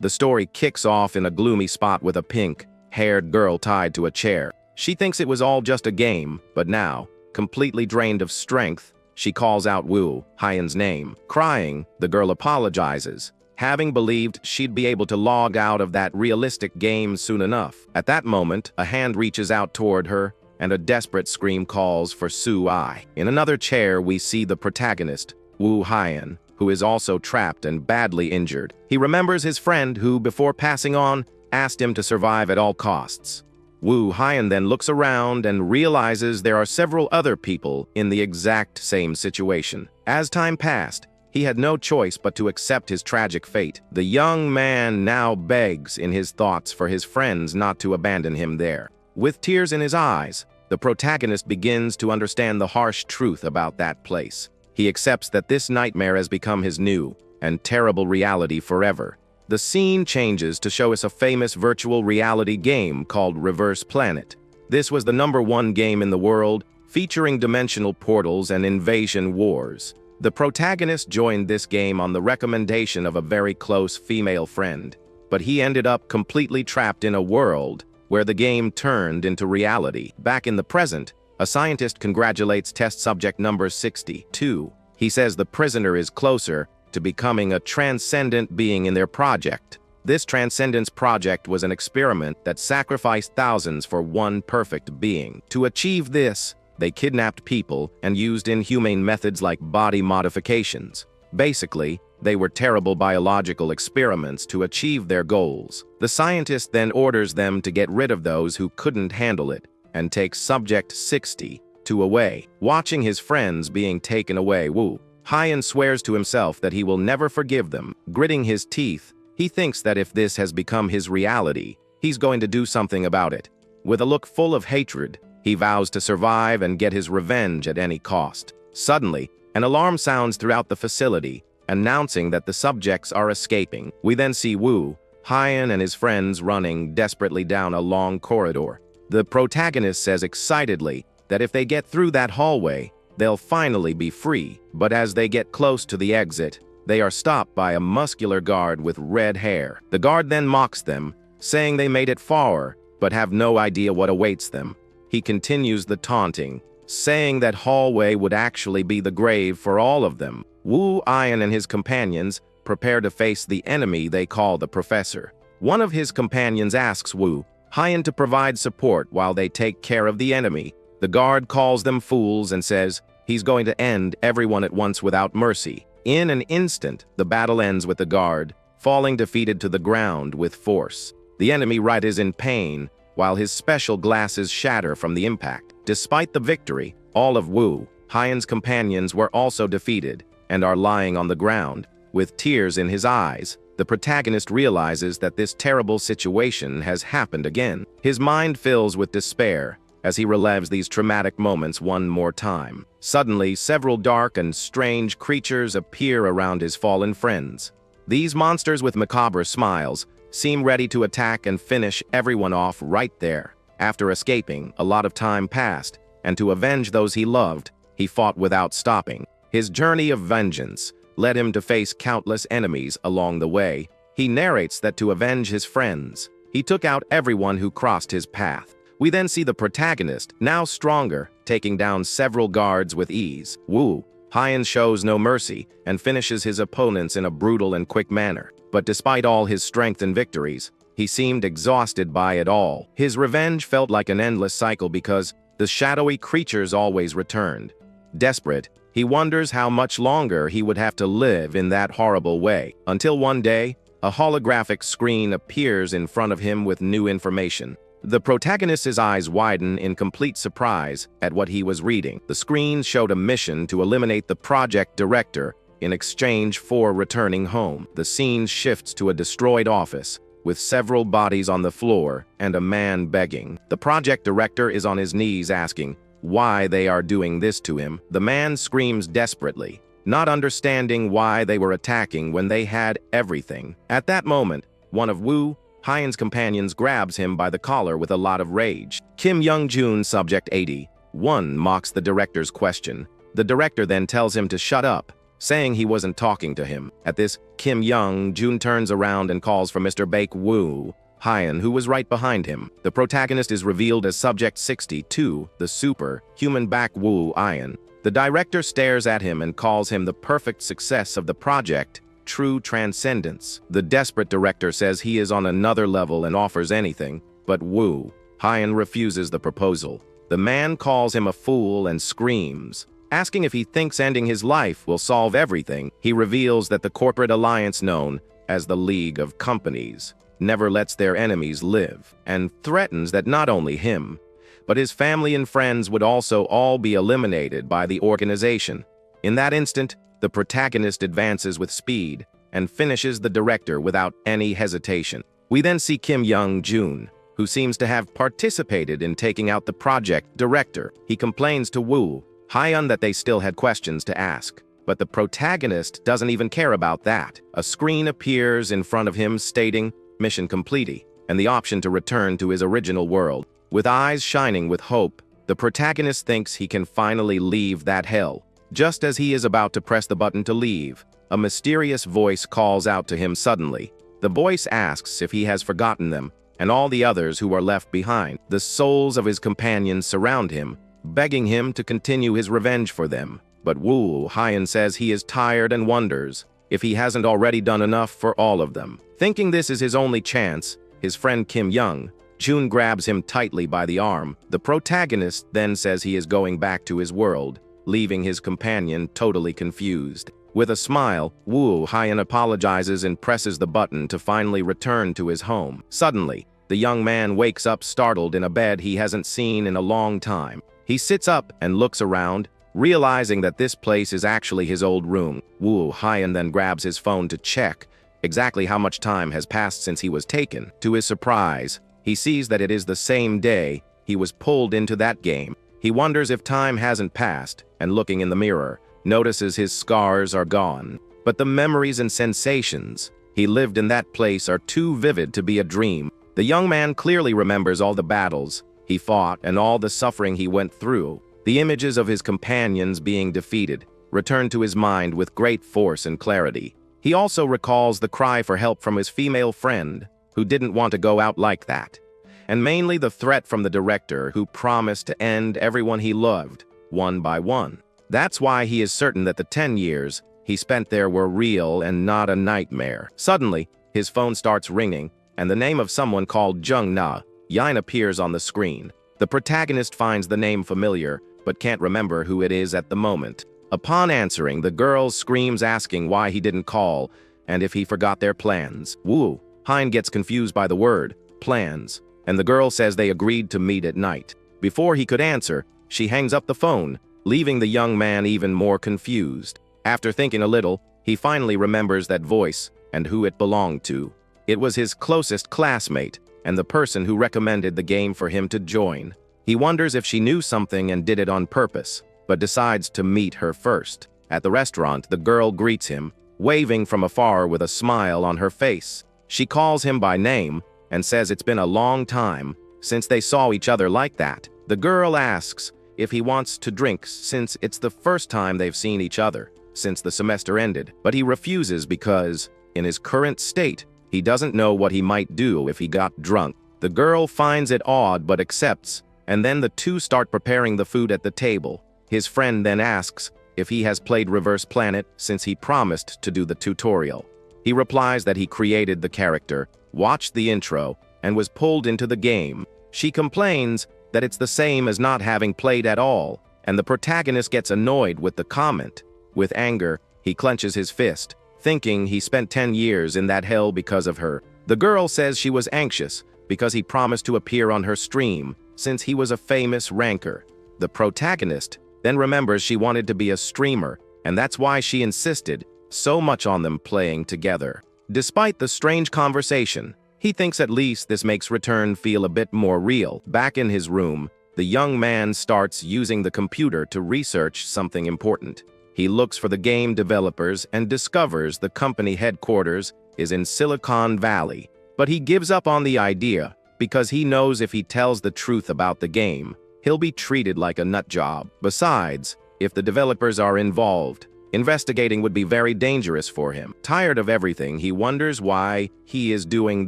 The story kicks off in a gloomy spot with a pink-haired girl tied to a chair. She thinks it was all just a game, but now, completely drained of strength, she calls out Woo Hyan's name. Crying, the girl apologizes, having believed she'd be able to log out of that realistic game soon enough. At that moment, a hand reaches out toward her, and a desperate scream calls for Sue-ai. In another chair, we see the protagonist, Woo Hyan, who is also trapped and badly injured. He remembers his friend who, before passing on, asked him to survive at all costs. Woo Hyan then looks around and realizes there are several other people in the exact same situation. As time passed, he had no choice but to accept his tragic fate. The young man now begs in his thoughts for his friends not to abandon him there. With tears in his eyes, the protagonist begins to understand the harsh truth about that place. He accepts that this nightmare has become his new and terrible reality forever. The scene changes to show us a famous virtual reality game called Reverse Planet. This was the #1 game in the world, featuring dimensional portals and invasion wars. The protagonist joined this game on the recommendation of a very close female friend, but he ended up completely trapped in a world where the game turned into reality. Back in the present, a scientist congratulates test subject number 62. He says the prisoner is closer to becoming a transcendent being in their project. This transcendence project was an experiment that sacrificed thousands for one perfect being. To achieve this, they kidnapped people and used inhumane methods like body modifications. Basically, they were terrible biological experiments to achieve their goals. The scientist then orders them to get rid of those who couldn't handle it and takes subject 62 away. Watching his friends being taken away, Woo Hyan swears to himself that he will never forgive them. Gritting his teeth, he thinks that if this has become his reality, he's going to do something about it. With a look full of hatred, he vows to survive and get his revenge at any cost. Suddenly, an alarm sounds throughout the facility, announcing that the subjects are escaping. We then see Woo Hyan and his friends running desperately down a long corridor. The protagonist says excitedly that if they get through that hallway, they'll finally be free. But as they get close to the exit, they are stopped by a muscular guard with red hair. The guard then mocks them, saying they made it far, but have no idea what awaits them. He continues the taunting, saying that hallway would actually be the grave for all of them. Woo Hyan and his companions prepare to face the enemy they call the Professor. One of his companions asks Woo Hyan to provide support while they take care of the enemy. The guard calls them fools and says he's going to end everyone at once without mercy. In an instant, the battle ends with the guard falling defeated to the ground with force. The enemy right is in pain, while his special glasses shatter from the impact. Despite the victory, all of Woo Hyan's companions were also defeated and are lying on the ground. With tears in his eyes, the protagonist realizes that this terrible situation has happened again. His mind fills with despair as he relives these traumatic moments one more time. Suddenly, several dark and strange creatures appear around his fallen friends. These monsters with macabre smiles seem ready to attack and finish everyone off right there. After escaping, a lot of time passed, and to avenge those he loved, he fought without stopping. His journey of vengeance led him to face countless enemies along the way. He narrates that to avenge his friends, he took out everyone who crossed his path. We then see the protagonist, now stronger, taking down several guards with ease. Woo Hyan shows no mercy and finishes his opponents in a brutal and quick manner. But despite all his strength and victories, he seemed exhausted by it all. His revenge felt like an endless cycle because the shadowy creatures always returned. Desperate, he wonders how much longer he would have to live in that horrible way, until one day, a holographic screen appears in front of him with new information. The protagonist's eyes widen in complete surprise at what he was reading. The screen showed a mission to eliminate the project director in exchange for returning home. The scene shifts to a destroyed office, with several bodies on the floor and a man begging. The project director is on his knees asking why they are doing this to him. The man screams desperately, not understanding why they were attacking when they had everything. At that moment, one of Woo Hyan's companions grabs him by the collar with a lot of rage. Kim Young-joon, subject 81, mocks the director's question. The director then tells him to shut up, saying he wasn't talking to him. At this, Kim Young-jun turns around and calls for Mr. Baek-woo Hyun, who was right behind him. The protagonist is revealed as Subject 62, the Superhuman Baek-woo Hyun. The director stares at him and calls him the perfect success of the project, true transcendence. The desperate director says he is on another level and offers anything, but Woo Hyun refuses the proposal. The man calls him a fool and screams, asking if he thinks ending his life will solve everything. He reveals that the corporate alliance known as the League of Companies never lets their enemies live, and threatens that not only him, but his family and friends would also all be eliminated by the organization. In that instant, the protagonist advances with speed and finishes the director without any hesitation. We then see Kim Young-jun, who seems to have participated in taking out the project director. He complains to Woo Hyun that they still had questions to ask, but the protagonist doesn't even care about that. A screen appears in front of him stating, "Mission complete," and the option to return to his original world. With eyes shining with hope, the protagonist thinks he can finally leave that hell. Just as he is about to press the button to leave, a mysterious voice calls out to him suddenly. The voice asks if he has forgotten them and all the others who are left behind. The souls of his companions surround him, begging him to continue his revenge for them. But Woo Hyun says he is tired and wonders if he hasn't already done enough for all of them. Thinking this is his only chance, his friend Kim Young-jun grabs him tightly by the arm. The protagonist then says he is going back to his world, leaving his companion totally confused. With a smile, Woo Hyun apologizes and presses the button to finally return to his home. Suddenly, the young man wakes up startled in a bed he hasn't seen in a long time. He sits up and looks around, realizing that this place is actually his old room. Woo Hyun then grabs his phone to check exactly how much time has passed since he was taken. To his surprise, he sees that it is the same day he was pulled into that game. He wonders if time hasn't passed, and looking in the mirror, notices his scars are gone. But the memories and sensations he lived in that place are too vivid to be a dream. The young man clearly remembers all the battles he fought and all the suffering he went through. The images of his companions being defeated return to his mind with great force and clarity. He also recalls the cry for help from his female friend, who didn't want to go out like that, and mainly the threat from the director, who promised to end everyone he loved, one by one. That's why he is certain that the 10 years he spent there were real and not a nightmare. Suddenly, his phone starts ringing, and the name of someone called Jung Na Yin appears on the screen. The protagonist finds the name familiar, but can't remember who it is at the moment. Upon answering, the girl screams asking why he didn't call, and if he forgot their plans. Woo Hyun gets confused by the word, plans, and the girl says they agreed to meet at night. Before he could answer, she hangs up the phone, leaving the young man even more confused. After thinking a little, he finally remembers that voice and who it belonged to. It was his closest classmate and the person who recommended the game for him to join. He wonders if she knew something and did it on purpose, but decides to meet her first. At the restaurant, the girl greets him, waving from afar with a smile on her face. She calls him by name and says it's been a long time since they saw each other like that. The girl asks if he wants to drink since it's the first time they've seen each other since the semester ended, but he refuses because, in his current state, he doesn't know what he might do if he got drunk. The girl finds it odd but accepts, and then the two start preparing the food at the table. His friend then asks if he has played Reverse Planet since he promised to do the tutorial. He replies that he created the character, watched the intro, and was pulled into the game. She complains that it's the same as not having played at all, and the protagonist gets annoyed with the comment. With anger, he clenches his fist, thinking he spent 10 years in that hell because of her. The girl says she was anxious because he promised to appear on her stream since he was a famous ranker. The protagonist then remembers she wanted to be a streamer, and that's why she insisted so much on them playing together. Despite the strange conversation, he thinks at least this makes return feel a bit more real. Back in his room, the young man starts using the computer to research something important. He looks for the game developers and discovers the company headquarters is in Silicon Valley. But he gives up on the idea because he knows if he tells the truth about the game, he'll be treated like a nut job. Besides, if the developers are involved, Investigating would be very dangerous for him. Tired of everything, he wonders why he is doing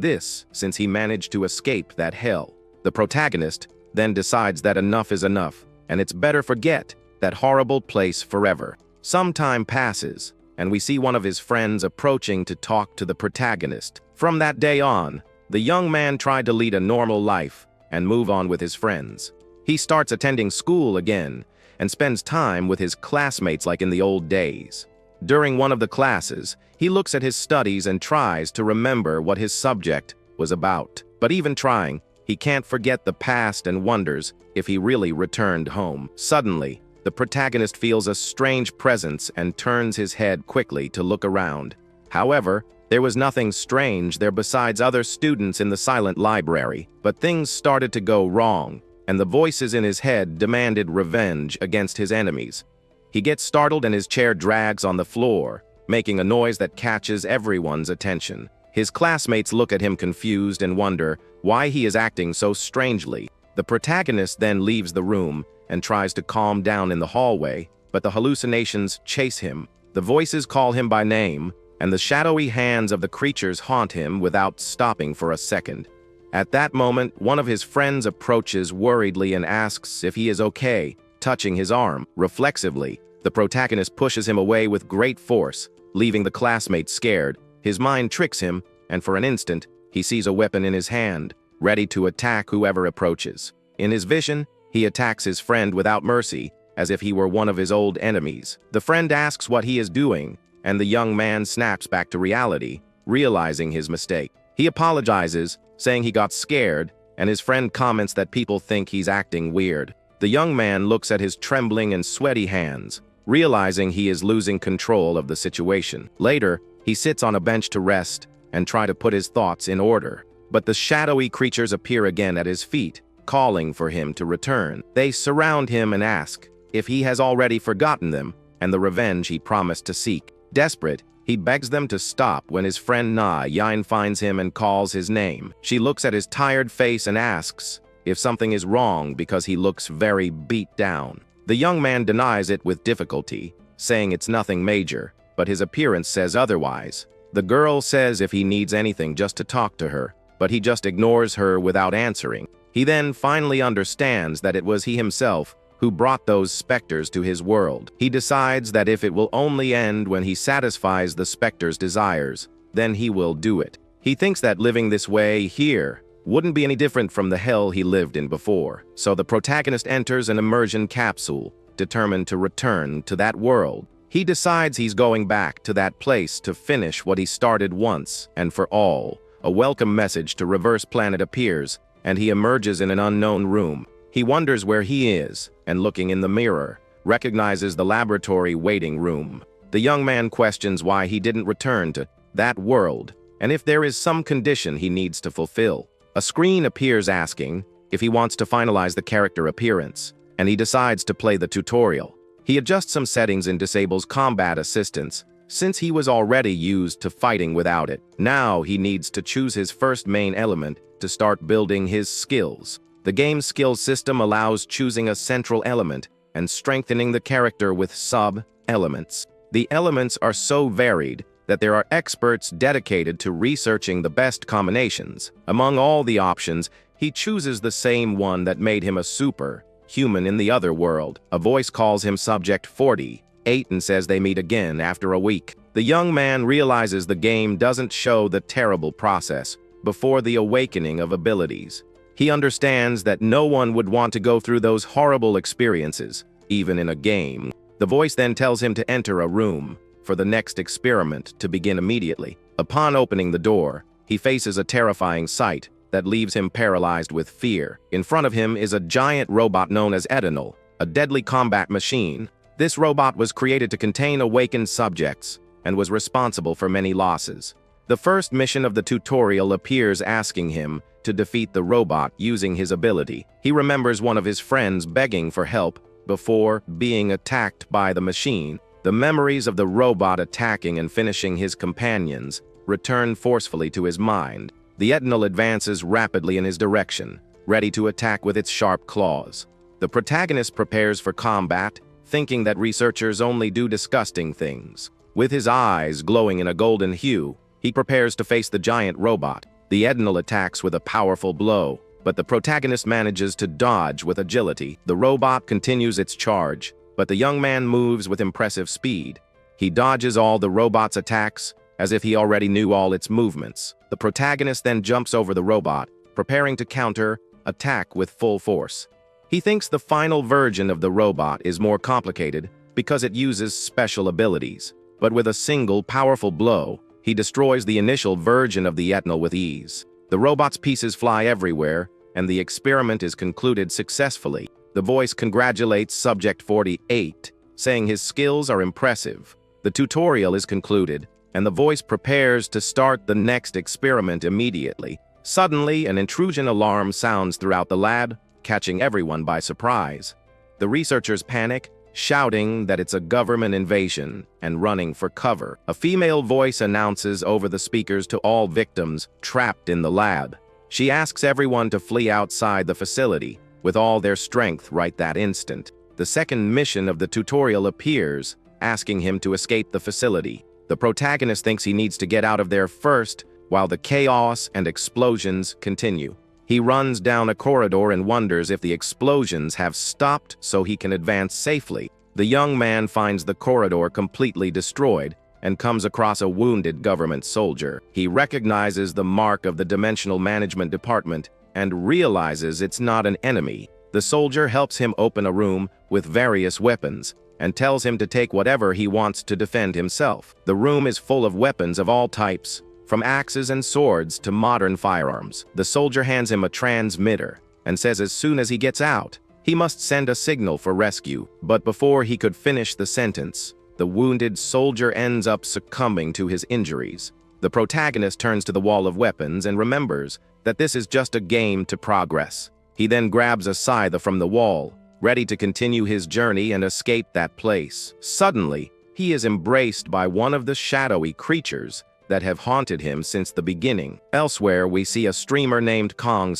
this, since he managed to escape that hell. The protagonist then decides that enough is enough, and it's better forget that horrible place forever. Some time passes, and we see one of his friends approaching to talk to the protagonist. From that day on, the young man tried to lead a normal life and move on with his friends. He starts attending school again and spends time with his classmates like in the old days. During one of the classes, he looks at his studies and tries to remember what his subject was about. But even trying, he can't forget the past and wonders if he really returned home. Suddenly, the protagonist feels a strange presence and turns his head quickly to look around. However, there was nothing strange there besides other students in the silent library, but things started to go wrong, and the voices in his head demanded revenge against his enemies. He gets startled and his chair drags on the floor, making a noise that catches everyone's attention. His classmates look at him confused and wonder why he is acting so strangely. The protagonist then leaves the room and tries to calm down in the hallway, but the hallucinations chase him. The voices call him by name, and the shadowy hands of the creatures haunt him without stopping for a second. At that moment, one of his friends approaches worriedly and asks if he is okay, touching his arm. Reflexively, the protagonist pushes him away with great force, leaving the classmate scared. His mind tricks him, and for an instant, he sees a weapon in his hand, ready to attack whoever approaches. In his vision, he attacks his friend without mercy, as if he were one of his old enemies. The friend asks what he is doing, and the young man snaps back to reality, realizing his mistake. He apologizes, saying he got scared, and his friend comments that people think he's acting weird. The young man looks at his trembling and sweaty hands, realizing he is losing control of the situation. Later, he sits on a bench to rest and try to put his thoughts in order. But the shadowy creatures appear again at his feet, calling for him to return. They surround him and ask if he has already forgotten them and the revenge he promised to seek. Desperate, he begs them to stop when his friend Na Yin finds him and calls his name. She looks at his tired face and asks if something is wrong because he looks very beat down. The young man denies it with difficulty, saying it's nothing major, but his appearance says otherwise. The girl says if he needs anything just to talk to her, but he just ignores her without answering. He then finally understands that it was he himself who brought those specters to his world. He decides that if it will only end when he satisfies the specters' desires, then he will do it. He thinks that living this way here wouldn't be any different from the hell he lived in before. So the protagonist enters an immersion capsule, determined to return to that world. He decides he's going back to that place to finish what he started once and for all. A welcome message to Reverse Planet appears, and he emerges in an unknown room. He wonders where he is, and looking in the mirror, recognizes the laboratory waiting room. The young man questions why he didn't return to that world, and if there is some condition he needs to fulfill. A screen appears asking if he wants to finalize the character appearance, and he decides to play the tutorial. He adjusts some settings and disables combat assistance, since he was already used to fighting without it. Now he needs to choose his first main element to start building his skills. The game's skill system allows choosing a central element and strengthening the character with sub-elements. The elements are so varied that there are experts dedicated to researching the best combinations. Among all the options, he chooses the same one that made him a superhuman in the other world. A voice calls him Subject 48 and says they meet again after a week. The young man realizes the game doesn't show the terrible process before the awakening of abilities. He understands that no one would want to go through those horrible experiences, even in a game. The voice then tells him to enter a room for the next experiment to begin immediately. Upon opening the door, he faces a terrifying sight that leaves him paralyzed with fear. In front of him is a giant robot known as Edinal, a deadly combat machine. This robot was created to contain awakened subjects and was responsible for many losses. The first mission of the tutorial appears asking him to defeat the robot using his ability. He remembers one of his friends begging for help before being attacked by the machine. The memories of the robot attacking and finishing his companions return forcefully to his mind. The Edinal advances rapidly in his direction, ready to attack with its sharp claws. The protagonist prepares for combat, thinking that researchers only do disgusting things. With his eyes glowing in a golden hue, he prepares to face the giant robot. The Ednal attacks with a powerful blow, but the protagonist manages to dodge with agility. The robot continues its charge, but the young man moves with impressive speed. He dodges all the robot's attacks, as if he already knew all its movements. The protagonist then jumps over the robot, preparing to counter-attack with full force. He thinks the final version of the robot is more complicated because it uses special abilities, but with a single powerful blow, he destroys the initial version of the Etnal with ease. The robot's pieces fly everywhere, and the experiment is concluded successfully. The voice congratulates Subject 48, saying his skills are impressive. The tutorial is concluded, and the voice prepares to start the next experiment immediately. Suddenly, an intrusion alarm sounds throughout the lab, catching everyone by surprise. The researchers panic, shouting that it's a government invasion and running for cover. A female voice announces over the speakers to all victims trapped in the lab. She asks everyone to flee outside the facility with all their strength right that instant. The second mission of the tutorial appears, asking him to escape the facility. The protagonist thinks he needs to get out of there first, while the chaos and explosions continue. He runs down a corridor and wonders if the explosions have stopped so he can advance safely. The young man finds the corridor completely destroyed and comes across a wounded government soldier. He recognizes the mark of the Dimensional Management Department and realizes it's not an enemy. The soldier helps him open a room with various weapons and tells him to take whatever he wants to defend himself. The room is full of weapons of all types, from axes and swords to modern firearms. The soldier hands him a transmitter and says as soon as he gets out, he must send a signal for rescue. But before he could finish the sentence, the wounded soldier ends up succumbing to his injuries. The protagonist turns to the wall of weapons and remembers that this is just a game to progress. He then grabs a scythe from the wall, ready to continue his journey and escape that place. Suddenly, he is embraced by one of the shadowy creatures that have haunted him since the beginning. Elsewhere, we see a streamer named Kang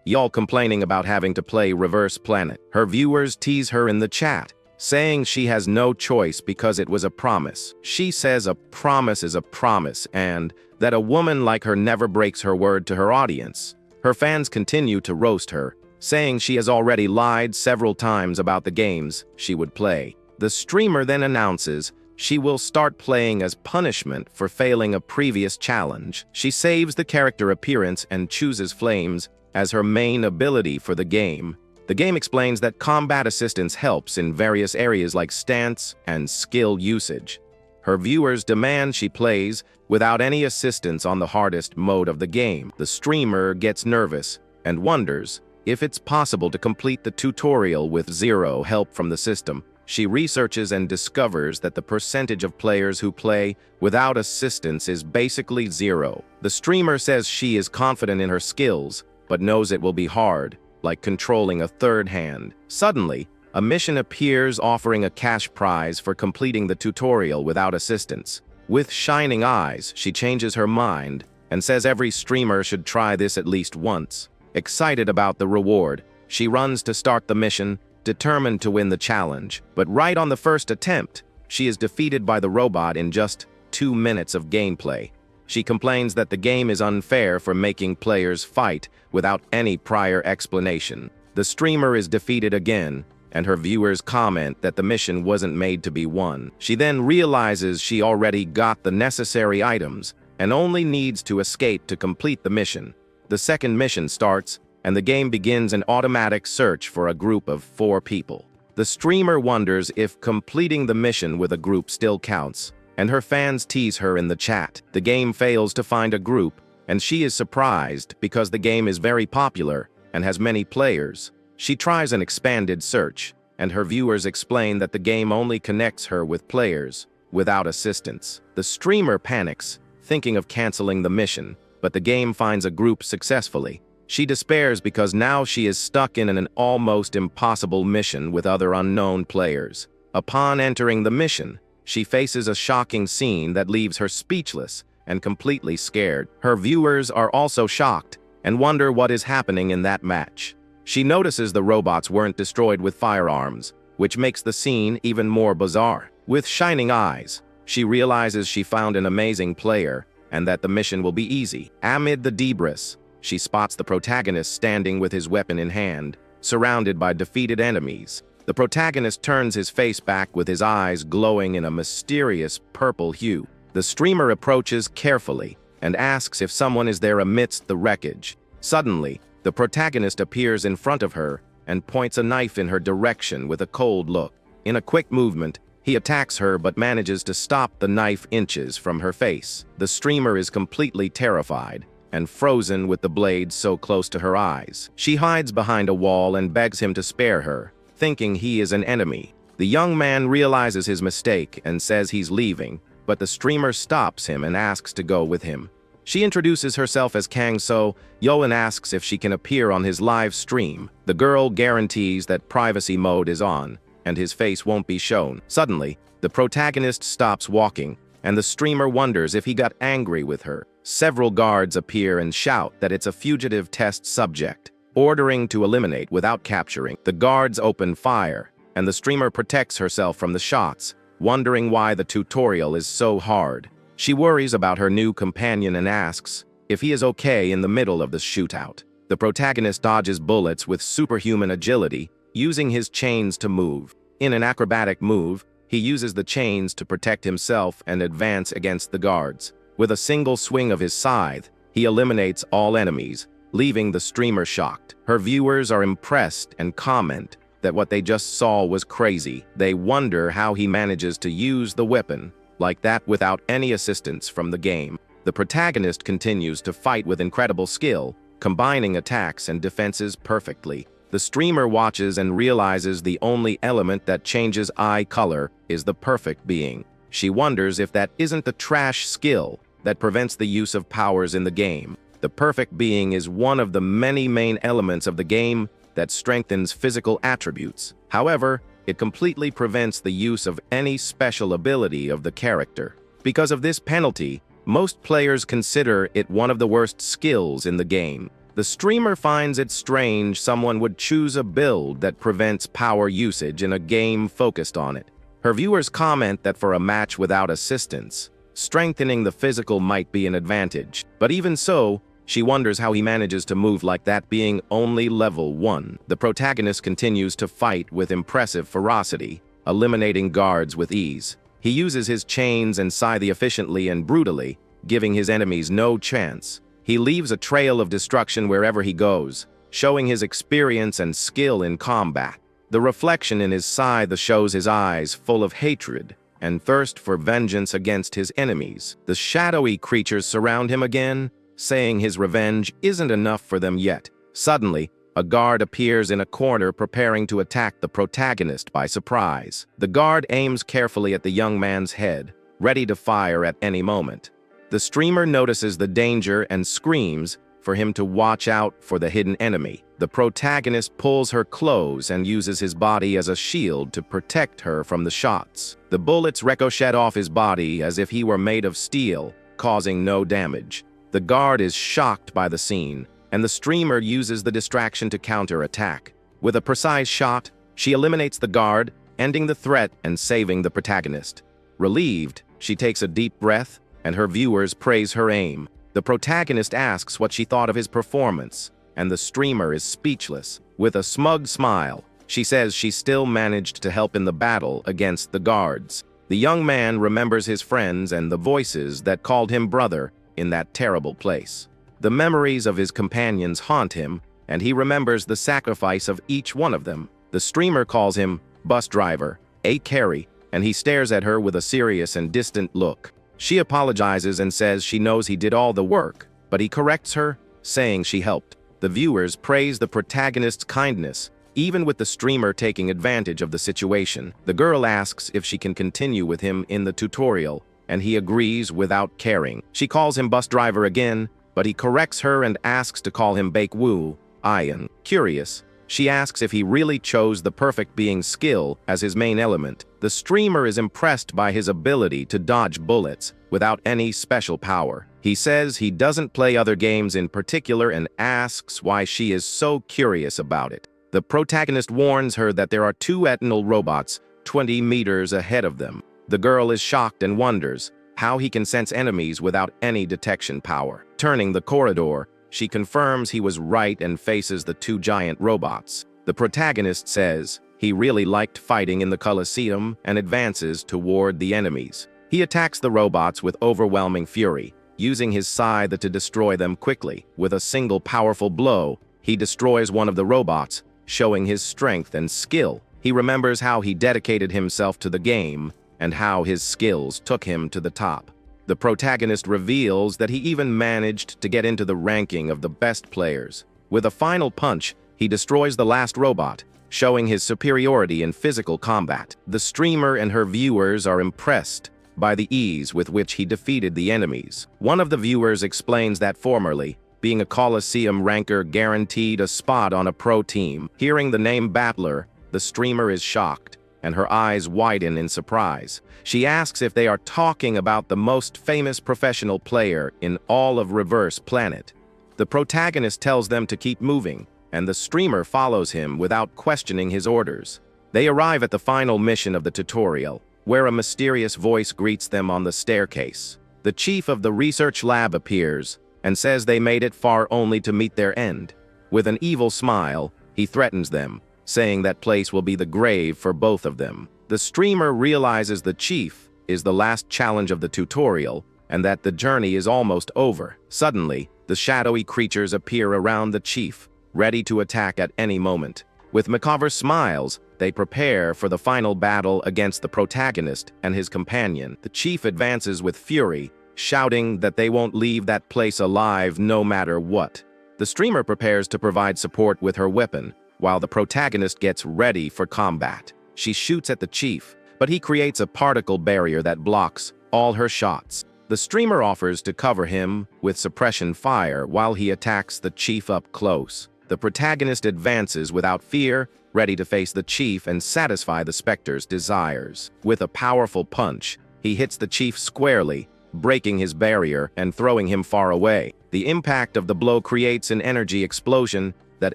y'all complaining about having to play Reverse Planet. Her viewers tease her in the chat, saying she has no choice because it was a promise. She says a promise is a promise and that a woman like her never breaks her word to her audience. Her fans continue to roast her, saying she has already lied several times about the games she would play. The streamer then announces she will start playing as punishment for failing a previous challenge. She saves the character appearance and chooses flames as her main ability for the game. The game explains that combat assistance helps in various areas like stance and skill usage. Her viewers demand she plays without any assistance on the hardest mode of the game. The streamer gets nervous and wonders if it's possible to complete the tutorial with zero help from the system. She researches and discovers that the percentage of players who play without assistance is basically zero. The streamer says she is confident in her skills, but knows it will be hard, like controlling a third hand. Suddenly, a mission appears offering a cash prize for completing the tutorial without assistance. With shining eyes, she changes her mind and says every streamer should try this at least once. Excited about the reward, she runs to start the mission, determined to win the challenge. But right on the first attempt, she is defeated by the robot in just 2 minutes of gameplay. She complains that the game is unfair for making players fight without any prior explanation. The streamer is defeated again, and her viewers comment that the mission wasn't made to be won. She then realizes she already got the necessary items and only needs to escape to complete the mission. The second mission starts, and the game begins an automatic search for a group of 4 people. The streamer wonders if completing the mission with a group still counts, and her fans tease her in the chat. The game fails to find a group, and she is surprised because the game is very popular and has many players. She tries an expanded search, and her viewers explain that the game only connects her with players without assistance. The streamer panics, thinking of canceling the mission, but the game finds a group successfully. She despairs because now she is stuck in an almost impossible mission with other unknown players. Upon entering the mission, she faces a shocking scene that leaves her speechless and completely scared. Her viewers are also shocked and wonder what is happening in that match. She notices the robots weren't destroyed with firearms, which makes the scene even more bizarre. With shining eyes, she realizes she found an amazing player and that the mission will be easy. Amid the debris, she spots the protagonist standing with his weapon in hand, surrounded by defeated enemies. The protagonist turns his face back with his eyes glowing in a mysterious purple hue. The streamer approaches carefully and asks if someone is there amidst the wreckage. Suddenly, the protagonist appears in front of her and points a knife in her direction with a cold look. In a quick movement, he attacks her but manages to stop the knife inches from her face. The streamer is completely terrified and frozen with the blade so close to her eyes. She hides behind a wall and begs him to spare her, thinking he is an enemy. The young man realizes his mistake and says he's leaving, but the streamer stops him and asks to go with him. She introduces herself as Kang, so Yoan asks if she can appear on his live stream. The girl guarantees that privacy mode is on, and his face won't be shown. Suddenly, the protagonist stops walking, and the streamer wonders if he got angry with her. Several guards appear and shout that it's a fugitive test subject, ordering to eliminate without capturing. The guards open fire, and the streamer protects herself from the shots, wondering why the tutorial is so hard. She worries about her new companion and asks if he is okay in the middle of the shootout. The protagonist dodges bullets with superhuman agility, using his chains to move. In an acrobatic move, he uses the chains to protect himself and advance against the guards. With a single swing of his scythe, he eliminates all enemies, leaving the streamer shocked. Her viewers are impressed and comment that what they just saw was crazy. They wonder how he manages to use the weapon like that without any assistance from the game. The protagonist continues to fight with incredible skill, combining attacks and defenses perfectly. The streamer watches and realizes the only element that changes eye color is the perfect being. She wonders if that isn't the trash skill that prevents the use of powers in the game. The perfect being is one of the many main elements of the game that strengthens physical attributes. However, it completely prevents the use of any special ability of the character. Because of this penalty, most players consider it one of the worst skills in the game. The streamer finds it strange someone would choose a build that prevents power usage in a game focused on it. Her viewers comment that for a match without assistance, strengthening the physical might be an advantage. But even so, she wonders how he manages to move like that being only level 1. The protagonist continues to fight with impressive ferocity, eliminating guards with ease. He uses his chains and scythe efficiently and brutally, giving his enemies no chance. He leaves a trail of destruction wherever he goes, showing his experience and skill in combat. The reflection in his scythe shows his eyes full of hatred and thirst for vengeance against his enemies. The shadowy creatures surround him again, saying his revenge isn't enough for them yet. Suddenly, a guard appears in a corner preparing to attack the protagonist by surprise. The guard aims carefully at the young man's head, ready to fire at any moment. The streamer notices the danger and screams for him to watch out for the hidden enemy. The protagonist pulls her close and uses his body as a shield to protect her from the shots. The bullets ricochet off his body as if he were made of steel, causing no damage. The guard is shocked by the scene, and the streamer uses the distraction to counter-attack. With a precise shot, she eliminates the guard, ending the threat and saving the protagonist. Relieved, she takes a deep breath, and her viewers praise her aim. The protagonist asks what she thought of his performance, and the streamer is speechless. With a smug smile, she says she still managed to help in the battle against the guards. The young man remembers his friends and the voices that called him brother in that terrible place. The memories of his companions haunt him, and he remembers the sacrifice of each one of them. The streamer calls him bus driver, a carry, and he stares at her with a serious and distant look. She apologizes and says she knows he did all the work, but he corrects her, saying she helped. The viewers praise the protagonist's kindness, even with the streamer taking advantage of the situation. The girl asks if she can continue with him in the tutorial, and he agrees without caring. She calls him bus driver again, but he corrects her and asks to call him Bake Woo, Ian. Curious, she asks if he really chose the perfect being skill as his main element. The streamer is impressed by his ability to dodge bullets without any special power. He says he doesn't play other games in particular and asks why she is so curious about it. The protagonist warns her that there are two eternal robots 20 meters ahead of them. The girl is shocked and wonders how he can sense enemies without any detection power. Turning the corridor, she confirms he was right and faces the two giant robots. The protagonist says he really liked fighting in the Colosseum and advances toward the enemies. He attacks the robots with overwhelming fury, using his scythe to destroy them quickly. With a single powerful blow, he destroys one of the robots, showing his strength and skill. He remembers how he dedicated himself to the game and how his skills took him to the top. The protagonist reveals that he even managed to get into the ranking of the best players. With a final punch, he destroys the last robot, showing his superiority in physical combat. The streamer and her viewers are impressed by the ease with which he defeated the enemies. One of the viewers explains that formerly, being a Colosseum ranker guaranteed a spot on a pro team. Hearing the name Battler, the streamer is shocked, and her eyes widen in surprise. She asks if they are talking about the most famous professional player in all of Reverse Planet. The protagonist tells them to keep moving, and the streamer follows him without questioning his orders. They arrive at the final mission of the tutorial, where a mysterious voice greets them on the staircase. The chief of the research lab appears and says they made it far only to meet their end. With an evil smile, he threatens them, saying that place will be the grave for both of them. The streamer realizes the chief is the last challenge of the tutorial and that the journey is almost over. Suddenly, the shadowy creatures appear around the chief, ready to attack at any moment. With macabre smiles, they prepare for the final battle against the protagonist and his companion. The chief advances with fury, shouting that they won't leave that place alive no matter what. The streamer prepares to provide support with her weapon, while the protagonist gets ready for combat. She shoots at the chief, but he creates a particle barrier that blocks all her shots. The streamer offers to cover him with suppression fire while he attacks the chief up close. The protagonist advances without fear, ready to face the chief and satisfy the specter's desires. With a powerful punch, he hits the chief squarely, breaking his barrier and throwing him far away. The impact of the blow creates an energy explosion that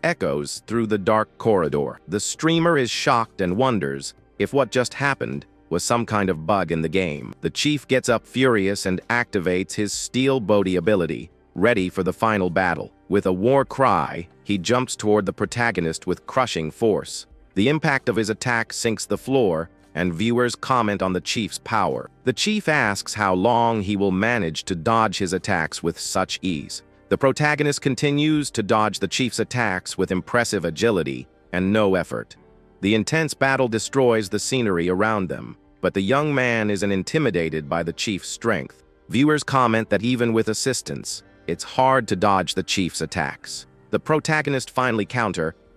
echoes through the dark corridor. The streamer is shocked and wonders if what just happened was some kind of bug in the game. The chief gets up furious and activates his steel body ability, ready for the final battle. With a war cry, he jumps toward the protagonist with crushing force. The impact of his attack sinks the floor, and viewers comment on the chief's power. The chief asks how long he will manage to dodge his attacks with such ease. The protagonist continues to dodge the chief's attacks with impressive agility and no effort. The intense battle destroys the scenery around them, but the young man isn't intimidated by the chief's strength. Viewers comment that even with assistance, it's hard to dodge the chief's attacks. The protagonist finally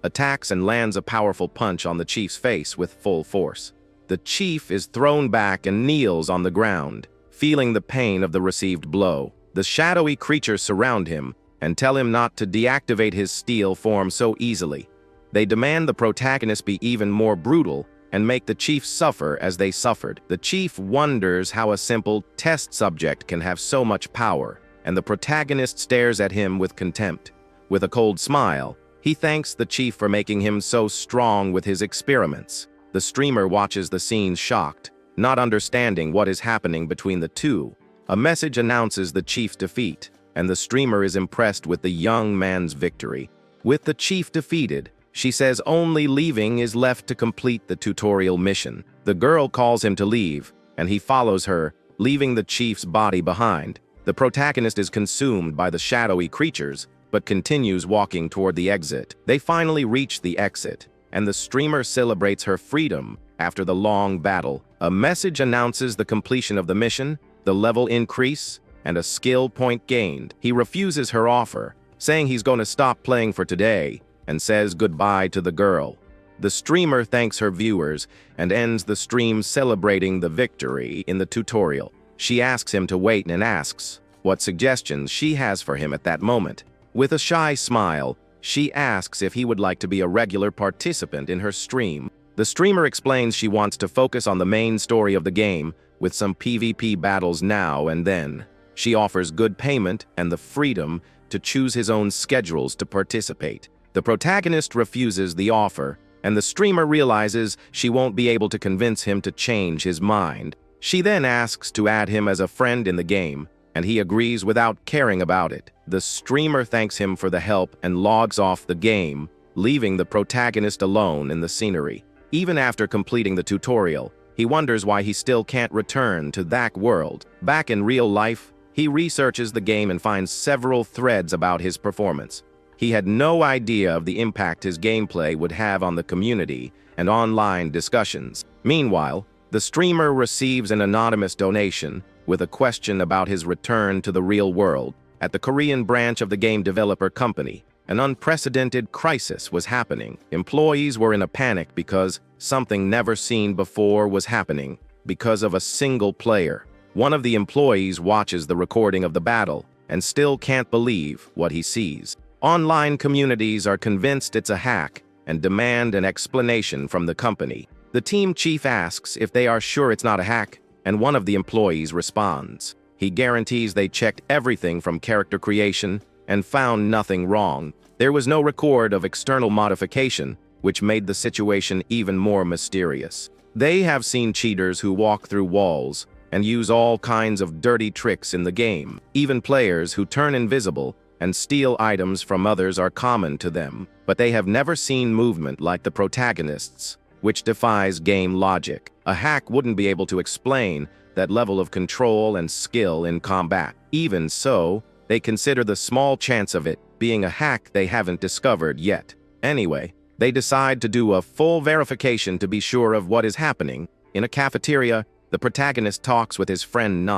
attacks and lands a powerful punch on the chief's face with full force. The chief is thrown back and kneels on the ground, feeling the pain of the received blow. The shadowy creatures surround him and tell him not to deactivate his steel form so easily. They demand the protagonist be even more brutal and make the chief suffer as they suffered. The chief wonders how a simple test subject can have so much power, and the protagonist stares at him with contempt. With a cold smile, he thanks the chief for making him so strong with his experiments. The streamer watches the scene shocked, not understanding what is happening between the two. A message announces the chief's defeat, and the streamer is impressed with the young man's victory. With the chief defeated, she says only leaving is left to complete the tutorial mission. The girl calls him to leave, and he follows her, leaving the chief's body behind. The protagonist is consumed by the shadowy creatures, but continues walking toward the exit. They finally reach the exit, and the streamer celebrates her freedom after the long battle. A message announces the completion of the mission, the level increase, and a skill point gained. He refuses her offer, saying he's going to stop playing for today, and says goodbye to the girl. The streamer thanks her viewers and ends the stream celebrating the victory in the tutorial. She asks him to wait and asks what suggestions she has for him at that moment. With a shy smile, she asks if he would like to be a regular participant in her stream. The streamer explains she wants to focus on the main story of the game, with some PvP battles now and then. She offers good payment and the freedom to choose his own schedules to participate. The protagonist refuses the offer, and the streamer realizes she won't be able to convince him to change his mind. She then asks to add him as a friend in the game, and he agrees without caring about it. The streamer thanks him for the help and logs off the game, leaving the protagonist alone in the scenery. Even after completing the tutorial, he wonders why he still can't return to that world. Back in real life, he researches the game and finds several threads about his performance. He had no idea of the impact his gameplay would have on the community and online discussions. Meanwhile, the streamer receives an anonymous donation with a question about his return to the real world. At the Korean branch of the game developer company, an unprecedented crisis was happening. Employees were in a panic because something never seen before was happening because of a single player. One of the employees watches the recording of the battle and still can't believe what he sees. Online communities are convinced it's a hack and demand an explanation from the company. The team chief asks if they are sure it's not a hack, and one of the employees responds. He guarantees they checked everything from character creation and found nothing wrong. There was no record of external modification, which made the situation even more mysterious. They have seen cheaters who walk through walls and use all kinds of dirty tricks in the game. Even players who turn invisible and steal items from others are common to them, but they have never seen movement like the protagonists, which defies game logic. A hack wouldn't be able to explain that level of control and skill in combat. Even so, they consider the small chance of it being a hack they haven't discovered yet. Anyway, they decide to do a full verification to be sure of what is happening. In a cafeteria, the protagonist talks with his friend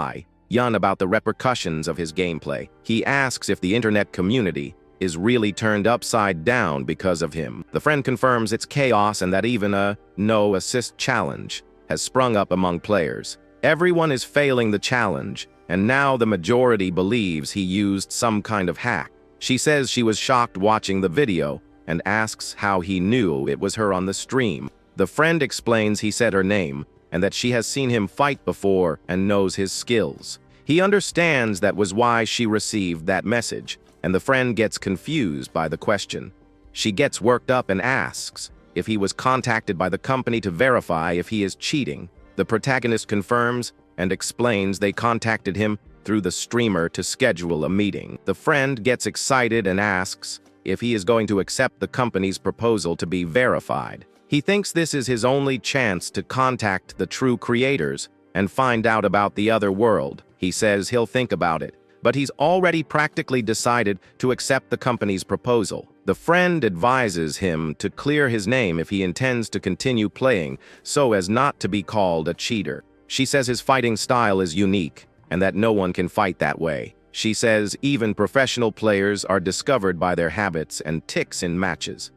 Yun about the repercussions of his gameplay. He asks if the internet community is really turned upside down because of him. The friend confirms it's chaos and that even a no-assist challenge has sprung up among players. Everyone is failing the challenge, and now the majority believes he used some kind of hack. She says she was shocked watching the video and asks how he knew it was her on the stream. The friend explains he said her name and that she has seen him fight before and knows his skills. He understands that was why she received that message, and the friend gets confused by the question. She gets worked up and asks if he was contacted by the company to verify if he is cheating. The protagonist confirms and explains they contacted him through the streamer to schedule a meeting. The friend gets excited and asks if he is going to accept the company's proposal to be verified. He thinks this is his only chance to contact the true creators and find out about the other world. He says he'll think about it, but he's already practically decided to accept the company's proposal. The friend advises him to clear his name if he intends to continue playing so as not to be called a cheater. She says his fighting style is unique and that no one can fight that way. She says even professional players are discovered by their habits and tics in matches.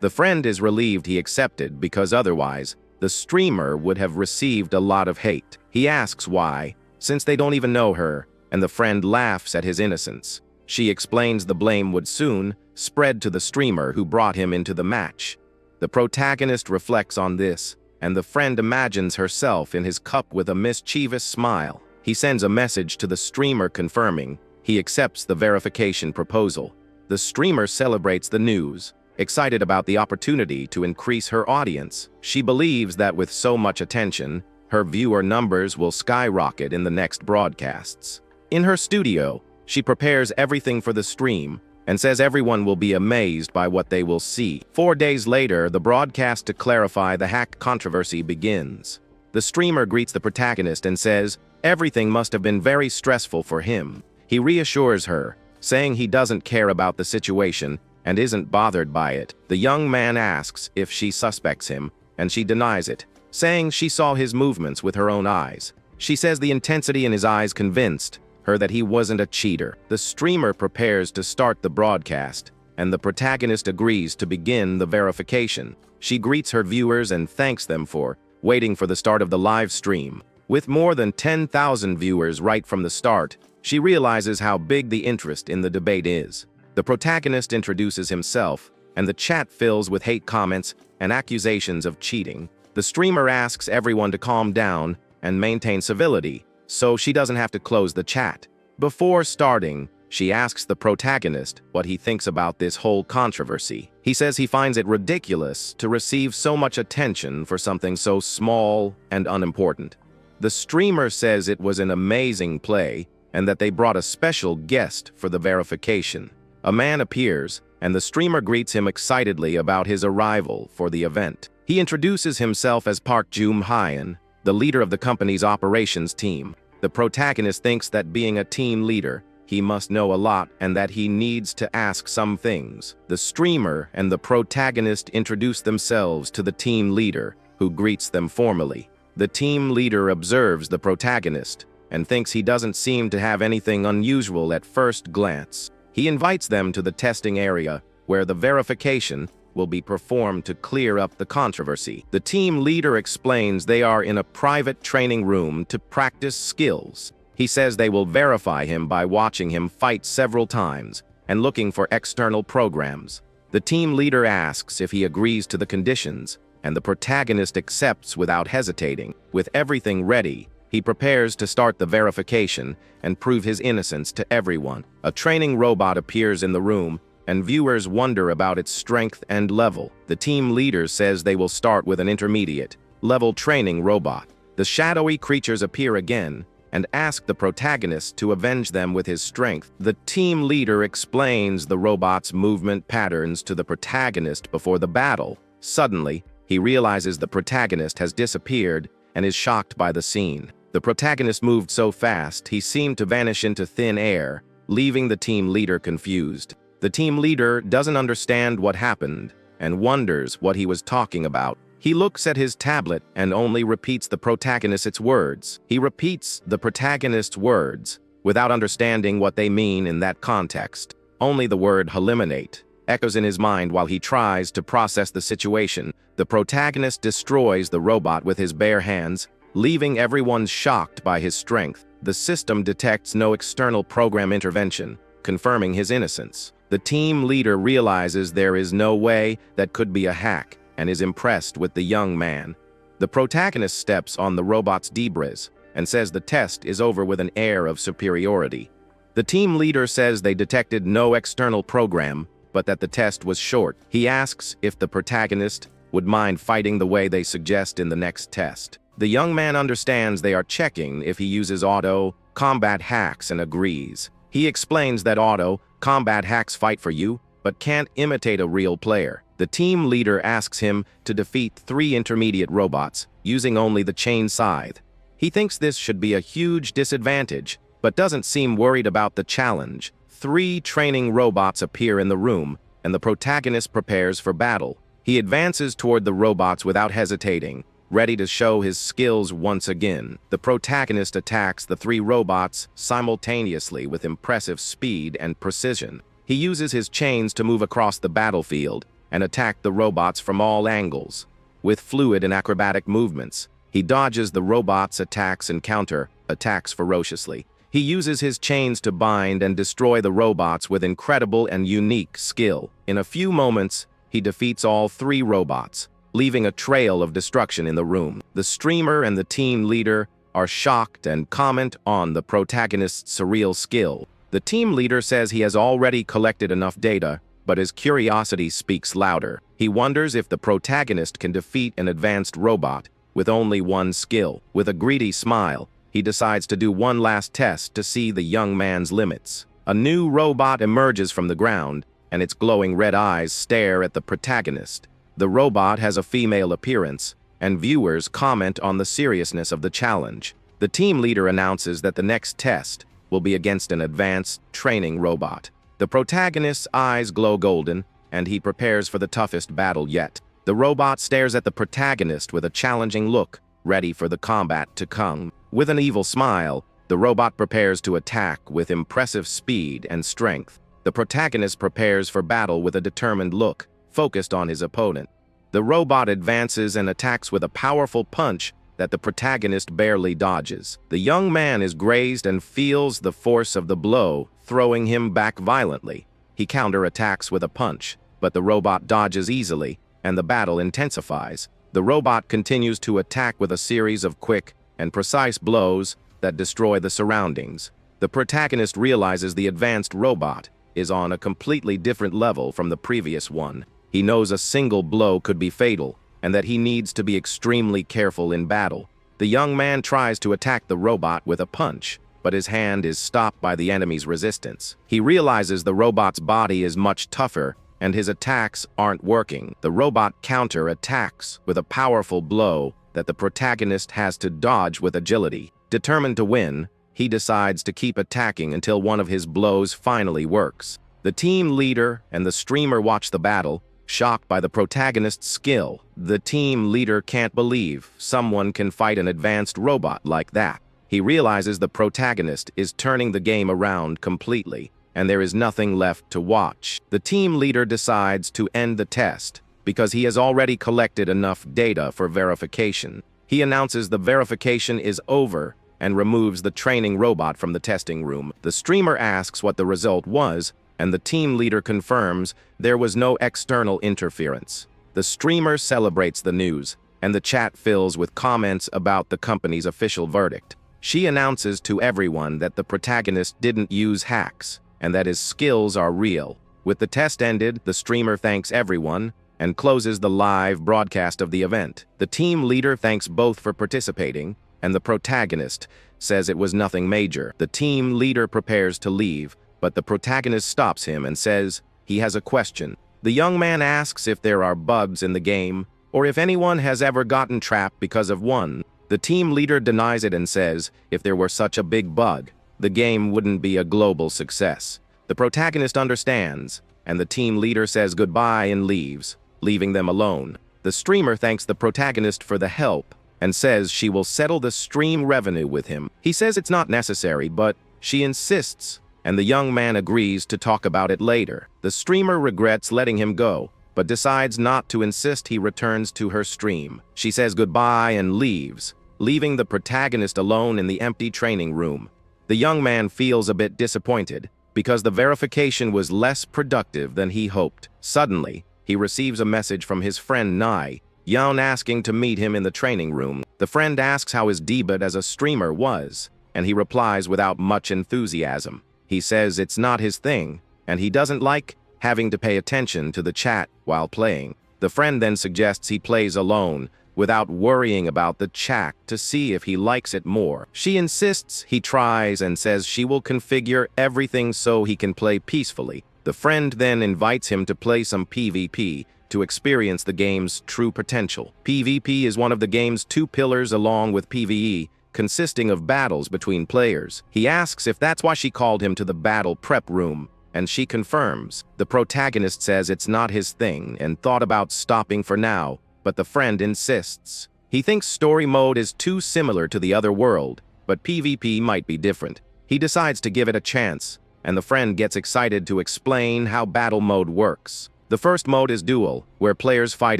The friend is relieved he accepted because otherwise, the streamer would have received a lot of hate. He asks why, since they don't even know her, and the friend laughs at his innocence. She explains the blame would soon spread to the streamer who brought him into the match. The protagonist reflects on this, and the friend imagines herself in his cup with a mischievous smile. He sends a message to the streamer confirming he accepts the verification proposal. The streamer celebrates the news, excited about the opportunity to increase her audience. She believes that with so much attention, her viewer numbers will skyrocket in the next broadcasts. In her studio, she prepares everything for the stream and says everyone will be amazed by what they will see. 4 days later, the broadcast to clarify the hack controversy begins. The streamer greets the protagonist and says everything must have been very stressful for him. He reassures her, saying he doesn't care about the situation and isn't bothered by it. The young man asks if she suspects him, and she denies it, saying she saw his movements with her own eyes. She says the intensity in his eyes convinced her that he wasn't a cheater. The streamer prepares to start the broadcast, and the protagonist agrees to begin the verification. She greets her viewers and thanks them for waiting for the start of the live stream. With more than 10,000 viewers right from the start, she realizes how big the interest in the debate is. The protagonist introduces himself, and the chat fills with hate comments and accusations of cheating. The streamer asks everyone to calm down and maintain civility, so she doesn't have to close the chat. Before starting, She asks the protagonist what he thinks about this whole controversy. He says he finds it ridiculous to receive so much attention for something so small and unimportant. The streamer says it was an amazing play and that they brought a special guest for the verification. A man appears, and the streamer greets him excitedly about his arrival for the event. He introduces himself as Park Jum-hyun, the leader of the company's operations team. The protagonist thinks that being a team leader, he must know a lot and that he needs to ask some things. The streamer and the protagonist introduce themselves to the team leader, who greets them formally. The team leader observes the protagonist and thinks he doesn't seem to have anything unusual at first glance. He invites them to the testing area where the verification will be performed to clear up the controversy. The team leader explains they are in a private training room to practice skills. He says they will verify him by watching him fight several times and looking for external programs. The team leader asks if he agrees to the conditions, and the protagonist accepts without hesitating. With everything ready, he prepares to start the verification and prove his innocence to everyone. A training robot appears in the room, and viewers wonder about its strength and level. The team leader says they will start with an intermediate-level training robot. The shadowy creatures appear again and ask the protagonist to avenge them with his strength. The team leader explains the robot's movement patterns to the protagonist before the battle. Suddenly, he realizes the protagonist has disappeared and is shocked by the scene. The protagonist moved so fast, he seemed to vanish into thin air, leaving the team leader confused. The team leader doesn't understand what happened and wonders what he was talking about. He looks at his tablet and only repeats the protagonist's words. He repeats the protagonist's words without understanding what they mean in that context. Only the word eliminate echoes in his mind while he tries to process the situation. The protagonist destroys the robot with his bare hands, leaving everyone shocked by his strength. The system detects no external program intervention, confirming his innocence. The team leader realizes there is no way that could be a hack and is impressed with the young man. The protagonist steps on the robot's debris and says the test is over with an air of superiority. The team leader says they detected no external program, but that the test was short. He asks if the protagonist would mind fighting the way they suggest in the next test. The young man understands they are checking if he uses auto combat hacks and agrees. He explains that auto combat hacks fight for you, but can't imitate a real player. The team leader asks him to defeat 3 intermediate robots using only the chain scythe. He thinks this should be a huge disadvantage, but doesn't seem worried about the challenge. 3 training robots appear in the room, and the protagonist prepares for battle. He advances toward the robots without hesitating, ready to show his skills once again. The protagonist attacks the 3 robots simultaneously with impressive speed and precision. He uses his chains to move across the battlefield and attack the robots from all angles. With fluid and acrobatic movements, he dodges the robots' attacks and counter-attacks ferociously. He uses his chains to bind and destroy the robots with incredible and unique skill. In a few moments, he defeats all 3 robots, leaving a trail of destruction in the room. The streamer and the team leader are shocked and comment on the protagonist's surreal skill. The team leader says he has already collected enough data, but his curiosity speaks louder. He wonders if the protagonist can defeat an advanced robot with only one skill. With a greedy smile, he decides to do one last test to see the young man's limits. A new robot emerges from the ground, and its glowing red eyes stare at the protagonist. The robot has a female appearance, and viewers comment on the seriousness of the challenge. The team leader announces that the next test will be against an advanced training robot. The protagonist's eyes glow golden, and he prepares for the toughest battle yet. The robot stares at the protagonist with a challenging look, ready for the combat to come. With an evil smile, the robot prepares to attack with impressive speed and strength. The protagonist prepares for battle with a determined look, focused on his opponent. The robot advances and attacks with a powerful punch that the protagonist barely dodges. The young man is grazed and feels the force of the blow, throwing him back violently. He counterattacks with a punch, but the robot dodges easily, and the battle intensifies. The robot continues to attack with a series of quick and precise blows that destroy the surroundings. The protagonist realizes the advanced robot is on a completely different level from the previous one. He knows a single blow could be fatal, and that he needs to be extremely careful in battle. The young man tries to attack the robot with a punch, but his hand is stopped by the enemy's resistance. He realizes the robot's body is much tougher, and his attacks aren't working. The robot counter-attacks with a powerful blow that the protagonist has to dodge with agility. Determined to win, he decides to keep attacking until one of his blows finally works. The team leader and the streamer watch the battle, shocked by the protagonist's skill. The team leader can't believe someone can fight an advanced robot like that. He realizes the protagonist is turning the game around completely, and there is nothing left to watch. The team leader decides to end the test because he has already collected enough data for verification. He announces the verification is over and removes the training robot from the testing room. The streamer asks what the result was, and the team leader confirms there was no external interference. The streamer celebrates the news, and the chat fills with comments about the company's official verdict. She announces to everyone that the protagonist didn't use hacks, and that his skills are real. With the test ended, the streamer thanks everyone and closes the live broadcast of the event. The team leader thanks both for participating, and the protagonist says it was nothing major. The team leader prepares to leave, but the protagonist stops him and says he has a question. The young man asks if there are bugs in the game, or if anyone has ever gotten trapped because of one. The team leader denies it and says if there were such a big bug, the game wouldn't be a global success. The protagonist understands, and the team leader says goodbye and leaves, leaving them alone. The streamer thanks the protagonist for the help and says she will settle the stream revenue with him. He says it's not necessary, but she insists, and the young man agrees to talk about it later. The streamer regrets letting him go, but decides not to insist. He returns to her stream. She says goodbye and leaves, leaving the protagonist alone in the empty training room. The young man feels a bit disappointed because the verification was less productive than he hoped. Suddenly, he receives a message from his friend Nai, Young asking to meet him in the training room. The friend asks how his debut as a streamer was, and he replies without much enthusiasm. He says it's not his thing, and he doesn't like having to pay attention to the chat while playing. The friend then suggests he plays alone, without worrying about the chat, to see if he likes it more. She insists he tries and says she will configure everything so he can play peacefully. The friend then invites him to play some PvP, to experience the game's true potential. PvP is one of the game's two pillars along with PvE, consisting of battles between players. He asks if that's why she called him to the battle prep room, and she confirms. The protagonist says it's not his thing and thought about stopping for now, but the friend insists. He thinks story mode is too similar to the other world, but PvP might be different. He decides to give it a chance, and the friend gets excited to explain how battle mode works. The first mode is duel, where players fight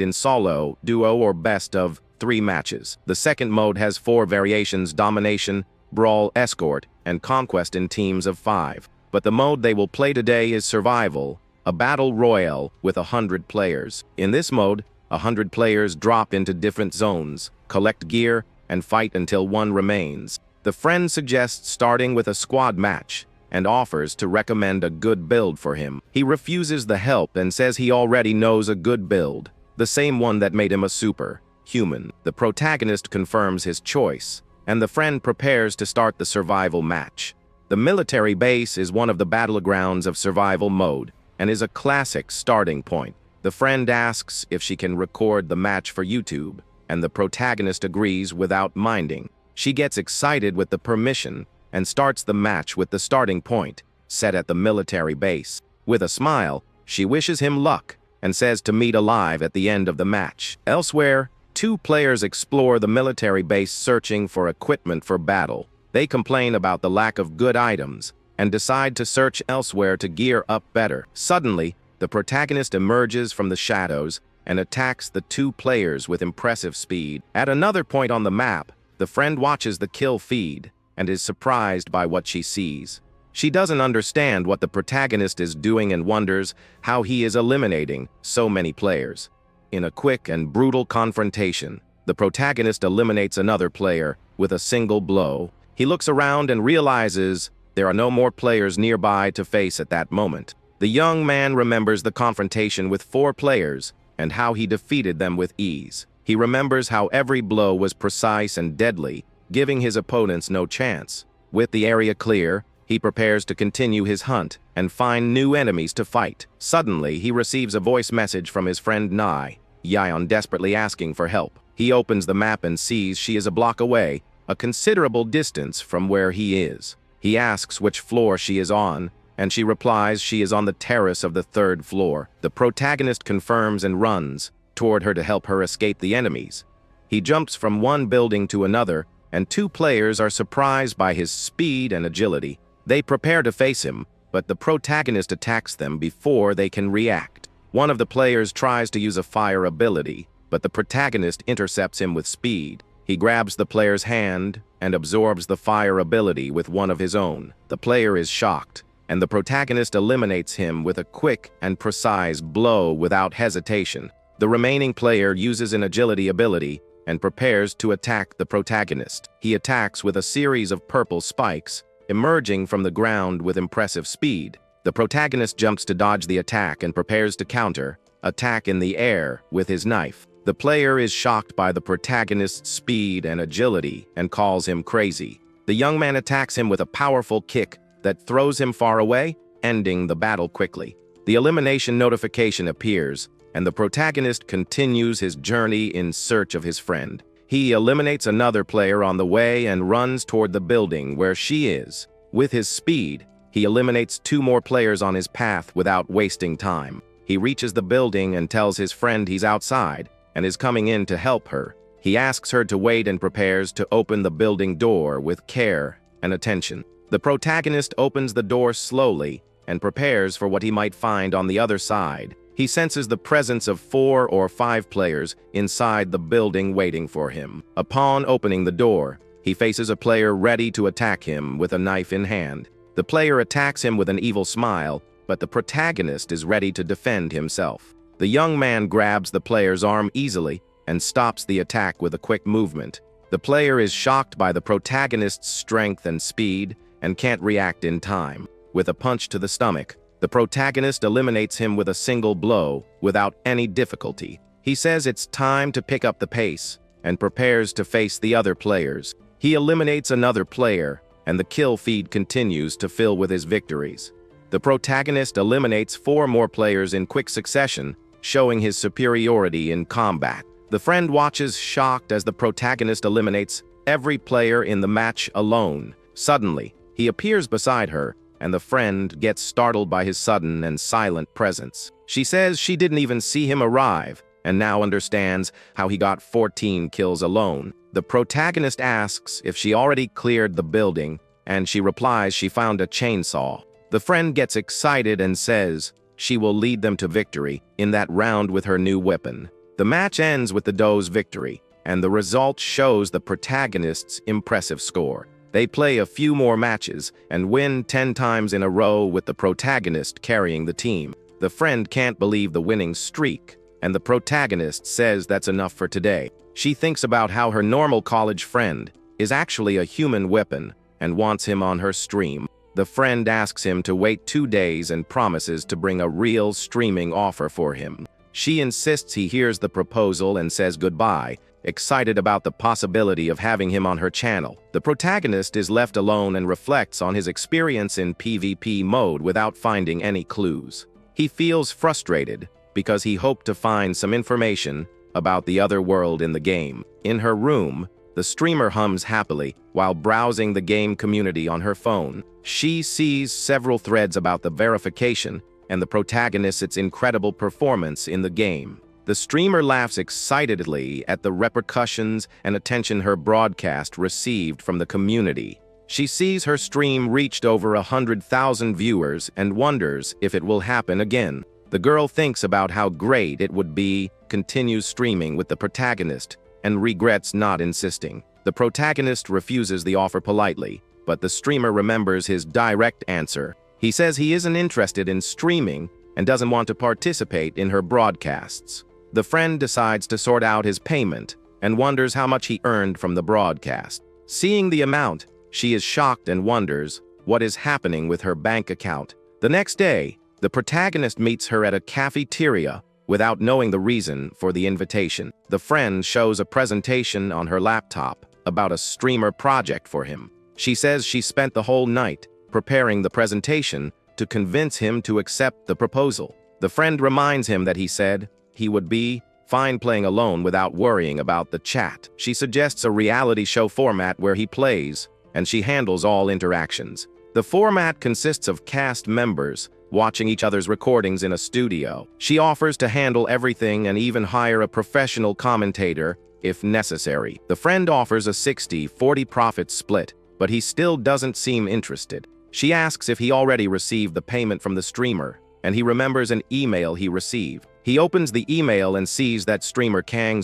in solo, duo, or best of 3 matches. The second mode has 4 variations: domination, brawl, escort, and conquest in teams of 5. But the mode they will play today is survival, a battle royale with 100 players. In this mode, 100 players drop into different zones, collect gear, and fight until one remains. The friend suggests starting with a squad match, and offers to recommend a good build for him. He refuses the help and says he already knows a good build, the same one that made him a superhuman. The protagonist confirms his choice, and the friend prepares to start the survival match. The military base is one of the battlegrounds of survival mode, and is a classic starting point. The friend asks if she can record the match for YouTube, and the protagonist agrees without minding. She gets excited with the permission, and starts the match with the starting point, set at the military base. With a smile, she wishes him luck, and says to meet alive at the end of the match. Elsewhere, 2 players explore the military base searching for equipment for battle. They complain about the lack of good items, and decide to search elsewhere to gear up better. Suddenly, the protagonist emerges from the shadows, and attacks the 2 players with impressive speed. At another point on the map, the friend watches the kill feed, and is surprised by what she sees. She doesn't understand what the protagonist is doing and wonders how he is eliminating so many players. In a quick and brutal confrontation, the protagonist eliminates another player with a single blow. He looks around and realizes There are no more players nearby to face at that moment. The young man remembers the confrontation with 4 players and how he defeated them with ease. He remembers how every blow was precise and deadly, giving his opponents no chance. With the area clear, he prepares to continue his hunt and find new enemies to fight. Suddenly, he receives a voice message from his friend Nai, Yeon, desperately asking for help. He opens the map and sees she is a block away, a considerable distance from where he is. He asks which floor she is on, and she replies she is on the terrace of the 3rd floor. The protagonist confirms and runs toward her to help her escape the enemies. He jumps from one building to another, and 2 players are surprised by his speed and agility. They prepare to face him, but the protagonist attacks them before they can react. One of the players tries to use a fire ability, but the protagonist intercepts him with speed. He grabs the player's hand and absorbs the fire ability with one of his own. The player is shocked, and the protagonist eliminates him with a quick and precise blow without hesitation. The remaining player uses an agility ability and prepares to attack the protagonist. He attacks with a series of purple spikes, emerging from the ground with impressive speed. The protagonist jumps to dodge the attack and prepares to counter attack in the air with his knife. The player is shocked by the protagonist's speed and agility and calls him crazy. The young man attacks him with a powerful kick that throws him far away, ending the battle quickly. The elimination notification appears, and the protagonist continues his journey in search of his friend. He eliminates another player on the way and runs toward the building where she is. With his speed, he eliminates 2 more players on his path without wasting time. He reaches the building and tells his friend he's outside and is coming in to help her. He asks her to wait and prepares to open the building door with care and attention. The protagonist opens the door slowly and prepares for what he might find on the other side. He senses the presence of 4 or 5 players inside the building waiting for him. Upon opening the door, he faces a player ready to attack him with a knife in hand. The player attacks him with an evil smile, but the protagonist is ready to defend himself. The young man grabs the player's arm easily and stops the attack with a quick movement. The player is shocked by the protagonist's strength and speed and can't react in time. With a punch to the stomach, the protagonist eliminates him with a single blow without any difficulty. He says it's time to pick up the pace and prepares to face the other players. He eliminates another player, and the kill feed continues to fill with his victories. The protagonist eliminates 4 more players in quick succession, showing his superiority in combat. The friend watches shocked as the protagonist eliminates every player in the match alone. Suddenly, he appears beside her, and the friend gets startled by his sudden and silent presence. She says she didn't even see him arrive, and now understands how he got 14 kills alone. The protagonist asks if she already cleared the building, and she replies she found a chainsaw. The friend gets excited and says she will lead them to victory in that round with her new weapon. The match ends with the duo's victory, and the result shows the protagonist's impressive score. They play a few more matches and win 10 times in a row with the protagonist carrying the team. The friend can't believe the winning streak, and the protagonist says that's enough for today. She thinks about how her normal college friend is actually a human weapon and wants him on her stream. The friend asks him to wait 2 days and promises to bring a real streaming offer for him. She insists he hears the proposal and says goodbye, excited about the possibility of having him on her channel. The protagonist is left alone and reflects on his experience in PvP mode without finding any clues. He feels frustrated because he hoped to find some information about the other world in the game. In her room, the streamer hums happily while browsing the game community on her phone. She sees several threads about the verification and the protagonist's incredible performance in the game. The streamer laughs excitedly at the repercussions and attention her broadcast received from the community. She sees her stream reached over 100,000 viewers and wonders if it will happen again. The girl thinks about how great it would be, continues streaming with the protagonist, and regrets not insisting. The protagonist refuses the offer politely, but the streamer remembers his direct answer. He says he isn't interested in streaming and doesn't want to participate in her broadcasts. The friend decides to sort out his payment and wonders how much he earned from the broadcast. Seeing the amount, she is shocked and wonders what is happening with her bank account. The next day, the protagonist meets her at a cafeteria without knowing the reason for the invitation. The friend shows a presentation on her laptop about a streamer project for him. She says she spent the whole night preparing the presentation to convince him to accept the proposal. The friend reminds him that he said he would be fine playing alone without worrying about the chat. She suggests a reality show format where he plays and she handles all interactions. The format consists of cast members watching each other's recordings in a studio. She offers to handle everything and even hire a professional commentator if necessary. The friend offers a 60-40 profit split, but he still doesn't seem interested. She asks if he already received the payment from the streamer, and he remembers an email he received. He opens the email and sees that streamer Kang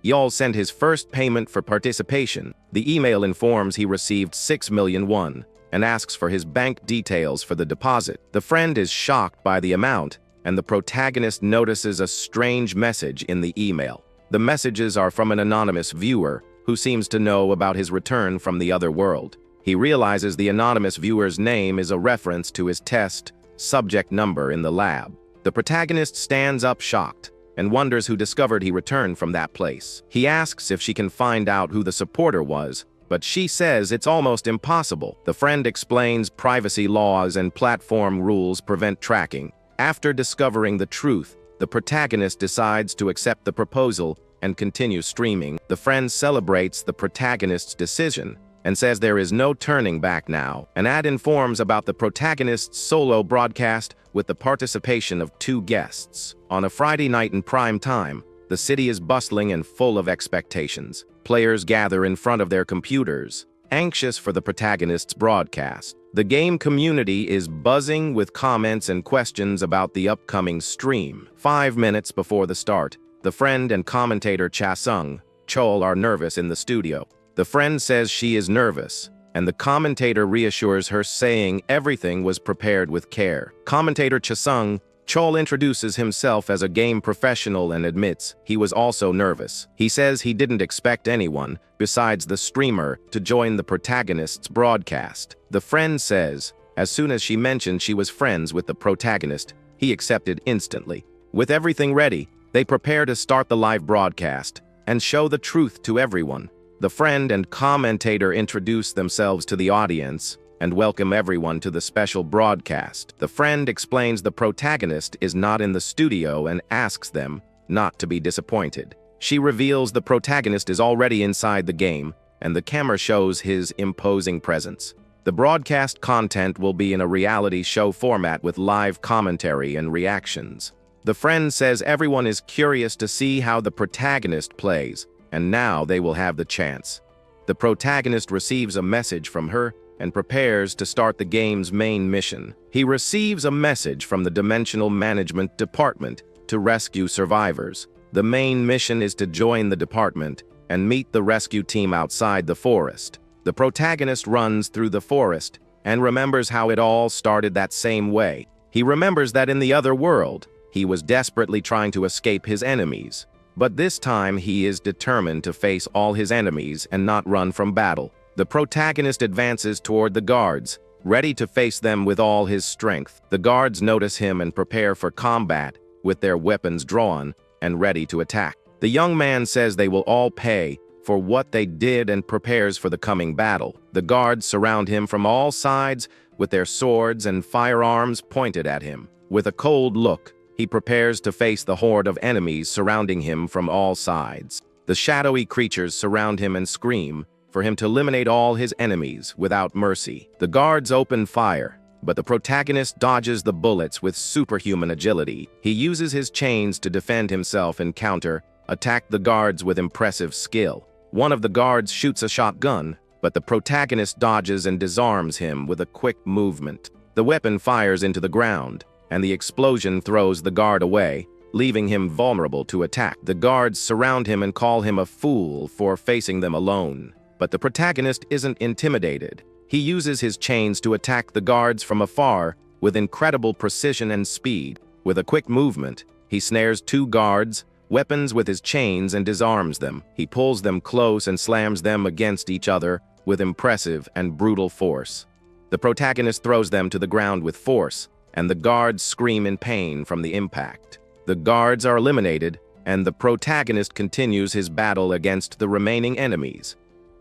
Y'all sent his first payment for participation. The email informs he received 6 million won and asks for his bank details for the deposit. The friend is shocked by the amount, and the protagonist notices a strange message in the email. The messages are from an anonymous viewer who seems to know about his return from the other world. He realizes the anonymous viewer's name is a reference to his test subject number in the lab. The protagonist stands up shocked and wonders who discovered he returned from that place. He asks if she can find out who the supporter was, but she says it's almost impossible. The friend explains privacy laws and platform rules prevent tracking. After discovering the truth, the protagonist decides to accept the proposal and continue streaming. The friend celebrates the protagonist's decision and says there is no turning back now. An ad informs about the protagonist's solo broadcast with the participation of 2 guests. On a Friday night in prime time, the city is bustling and full of expectations. Players gather in front of their computers, anxious for the protagonist's broadcast. The game community is buzzing with comments and questions about the upcoming stream. 5 minutes before the start, the friend and commentator Chol are nervous in the studio. The friend says she is nervous, and the commentator reassures her, saying everything was prepared with care. Commentator Chol introduces himself as a game professional and admits he was also nervous. He says he didn't expect anyone, besides the streamer, to join the protagonist's broadcast. The friend says, as soon as she mentioned she was friends with the protagonist, he accepted instantly. With everything ready, they prepare to start the live broadcast and show the truth to everyone. The friend and commentator introduce themselves to the audience and welcome everyone to the special broadcast. The friend explains the protagonist is not in the studio and asks them not to be disappointed. She reveals the protagonist is already inside the game, and the camera shows his imposing presence. The broadcast content will be in a reality show format with live commentary and reactions. The friend says everyone is curious to see how the protagonist plays, and now they will have the chance. The protagonist receives a message from her and prepares to start the game's main mission. He receives a message from the Dimensional Management Department to rescue survivors. The main mission is to join the department and meet the rescue team outside the forest. The protagonist runs through the forest and remembers how it all started that same way. He remembers that in the other world, he was desperately trying to escape his enemies. But this time he is determined to face all his enemies and not run from battle. The protagonist advances toward the guards, ready to face them with all his strength. The guards notice him and prepare for combat, with their weapons drawn and ready to attack. The young man says they will all pay for what they did and prepares for the coming battle. The guards surround him from all sides with their swords and firearms pointed at him. With a cold look, he prepares to face the horde of enemies surrounding him from all sides. The shadowy creatures surround him and scream for him to eliminate all his enemies without mercy. The guards open fire, but the protagonist dodges the bullets with superhuman agility. He uses his chains to defend himself and attack the guards with impressive skill. One of the guards shoots a shotgun, but the protagonist dodges and disarms him with a quick movement. The weapon fires into the ground, and the explosion throws the guard away, leaving him vulnerable to attack. The guards surround him and call him a fool for facing them alone. But the protagonist isn't intimidated. He uses his chains to attack the guards from afar with incredible precision and speed. With a quick movement, he snares 2 guards, weapons with his chains, and disarms them. He pulls them close and slams them against each other with impressive and brutal force. The protagonist throws them to the ground with force, and the guards scream in pain from the impact. The guards are eliminated, and the protagonist continues his battle against the remaining enemies.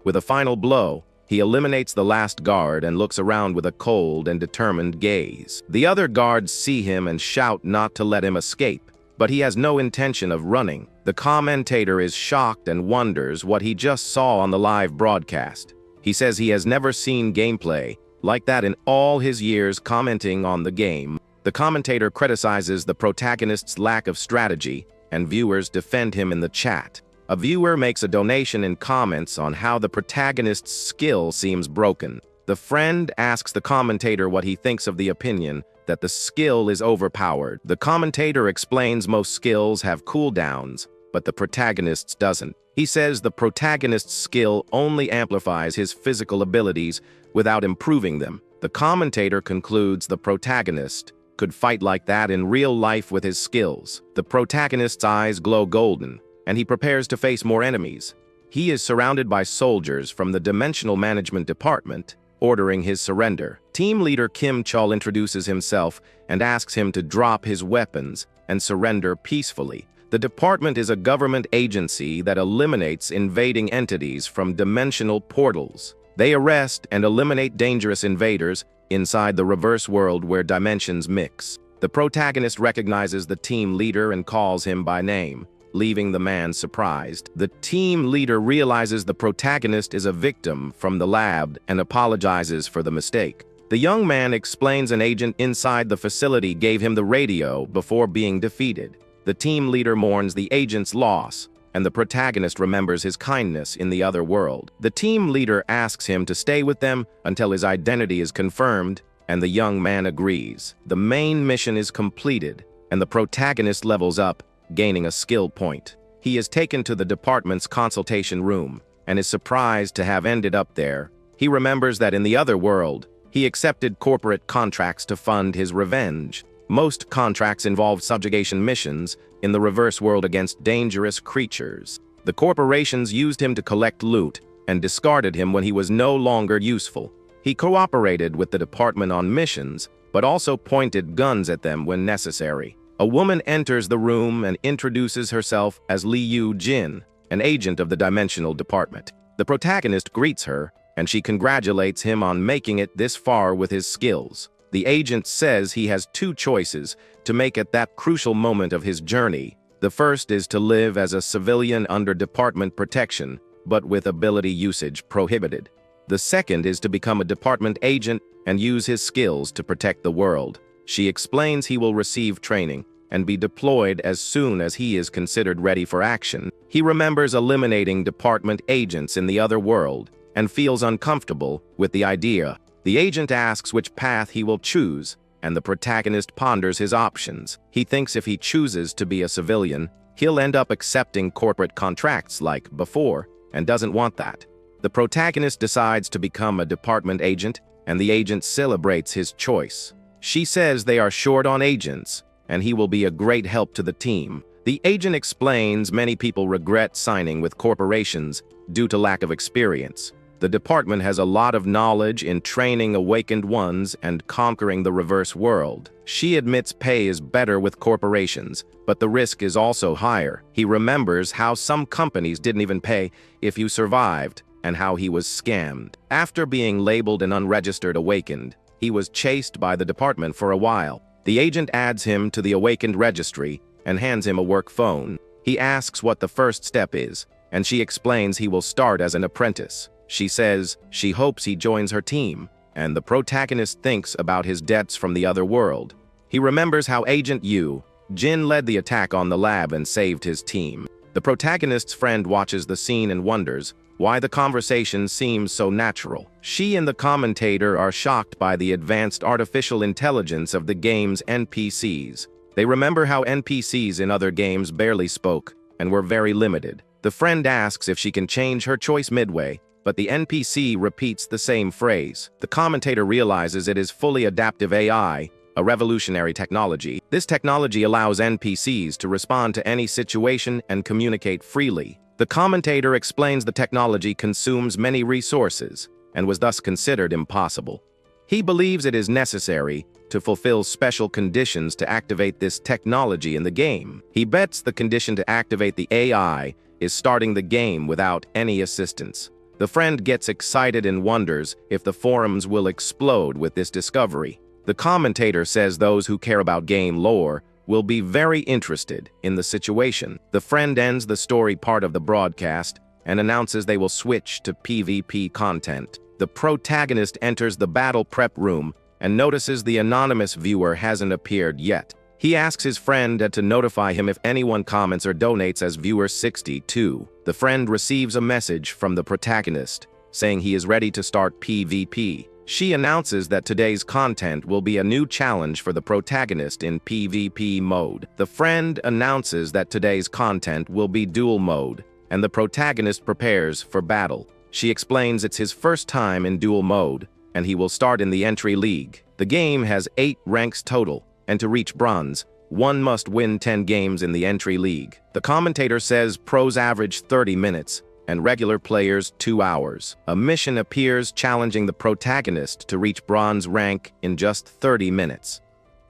With a final blow, he eliminates the last guard and looks around with a cold and determined gaze. The other guards see him and shout not to let him escape, but he has no intention of running. The commentator is shocked and wonders what he just saw on the live broadcast. He says he has never seen gameplay like that in all his years commenting on the game. The commentator criticizes the protagonist's lack of strategy, and viewers defend him in the chat. A viewer makes a donation in comments on how the protagonist's skill seems broken. The friend asks the commentator what he thinks of the opinion that the skill is overpowered. The commentator explains most skills have cooldowns, but the protagonist's doesn't. He says the protagonist's skill only amplifies his physical abilities without improving them. The commentator concludes the protagonist could fight like that in real life with his skills. The protagonist's eyes glow golden, and he prepares to face more enemies. He is surrounded by soldiers from the Dimensional Management Department, ordering his surrender. Team leader Kim Chul introduces himself and asks him to drop his weapons and surrender peacefully. The department is a government agency that eliminates invading entities from dimensional portals. They arrest and eliminate dangerous invaders inside the reverse world where dimensions mix. The protagonist recognizes the team leader and calls him by name, leaving the man surprised. The team leader realizes the protagonist is a victim from the lab and apologizes for the mistake. The young man explains an agent inside the facility gave him the radio before being defeated. The team leader mourns the agent's loss, and the protagonist remembers his kindness in the other world. The team leader asks him to stay with them until his identity is confirmed, and the young man agrees. The main mission is completed, and the protagonist levels up, gaining a skill point. He is taken to the department's consultation room, and is surprised to have ended up there. He remembers that in the other world, he accepted corporate contracts to fund his revenge. Most contracts involved subjugation missions in the reverse world against dangerous creatures. The corporations used him to collect loot and discarded him when he was no longer useful. He cooperated with the department on missions, but also pointed guns at them when necessary. A woman enters the room and introduces herself as Liu Jin, an agent of the Dimensional Department. The protagonist greets her, and she congratulates him on making it this far with his skills. The agent says he has two choices to make at that crucial moment of his journey. The first is to live as a civilian under department protection, but with ability usage prohibited. The second is to become a department agent and use his skills to protect the world. She explains he will receive training and be deployed as soon as he is considered ready for action. He remembers eliminating department agents in the other world and feels uncomfortable with the idea. The agent asks which path he will choose, and the protagonist ponders his options. He thinks if he chooses to be a civilian, he'll end up accepting corporate contracts like before, and doesn't want that. The protagonist decides to become a department agent, and the agent celebrates his choice. She says they are short on agents, and he will be a great help to the team. The agent explains many people regret signing with corporations due to lack of experience. The department has a lot of knowledge in training awakened ones and conquering the reverse world. She admits pay is better with corporations, but the risk is also higher. He remembers how some companies didn't even pay if you survived, and how he was scammed. After being labeled an unregistered awakened, he was chased by the department for a while. The agent adds him to the awakened registry and hands him a work phone. He asks what the first step is, and she explains he will start as an apprentice. She says she hopes he joins her team, and the protagonist thinks about his debts from the other world. He remembers how Agent Yu Jin led the attack on the lab and saved his team. The protagonist's friend watches the scene and wonders why the conversation seems so natural. She and the commentator are shocked by the advanced artificial intelligence of the game's NPCs. They remember how NPCs in other games barely spoke and were very limited. The friend asks if she can change her choice midway, but the NPC repeats the same phrase. The commentator realizes it is fully adaptive AI, a revolutionary technology. This technology allows NPCs to respond to any situation and communicate freely. The commentator explains the technology consumes many resources and was thus considered impossible. He believes it is necessary to fulfill special conditions to activate this technology in the game. He bets the condition to activate the AI is starting the game without any assistance. The friend gets excited and wonders if the forums will explode with this discovery. The commentator says those who care about game lore will be very interested in the situation. The friend ends the story part of the broadcast and announces they will switch to PvP content. The protagonist enters the battle prep room and notices the anonymous viewer hasn't appeared yet. He asks his friend to notify him if anyone comments or donates as viewer 62. The friend receives a message from the protagonist saying he is ready to start PvP. She announces that today's content will be a new challenge for the protagonist in PvP mode. The friend announces that today's content will be duel mode, and the protagonist prepares for battle. She explains it's his first time in duel mode, and he will start in the entry league. The game has 8 ranks total, and to reach bronze, one must win 10 games in the entry league. The commentator says pros average 30 minutes, and regular players 2 hours. A mission appears challenging the protagonist to reach bronze rank in just 30 minutes.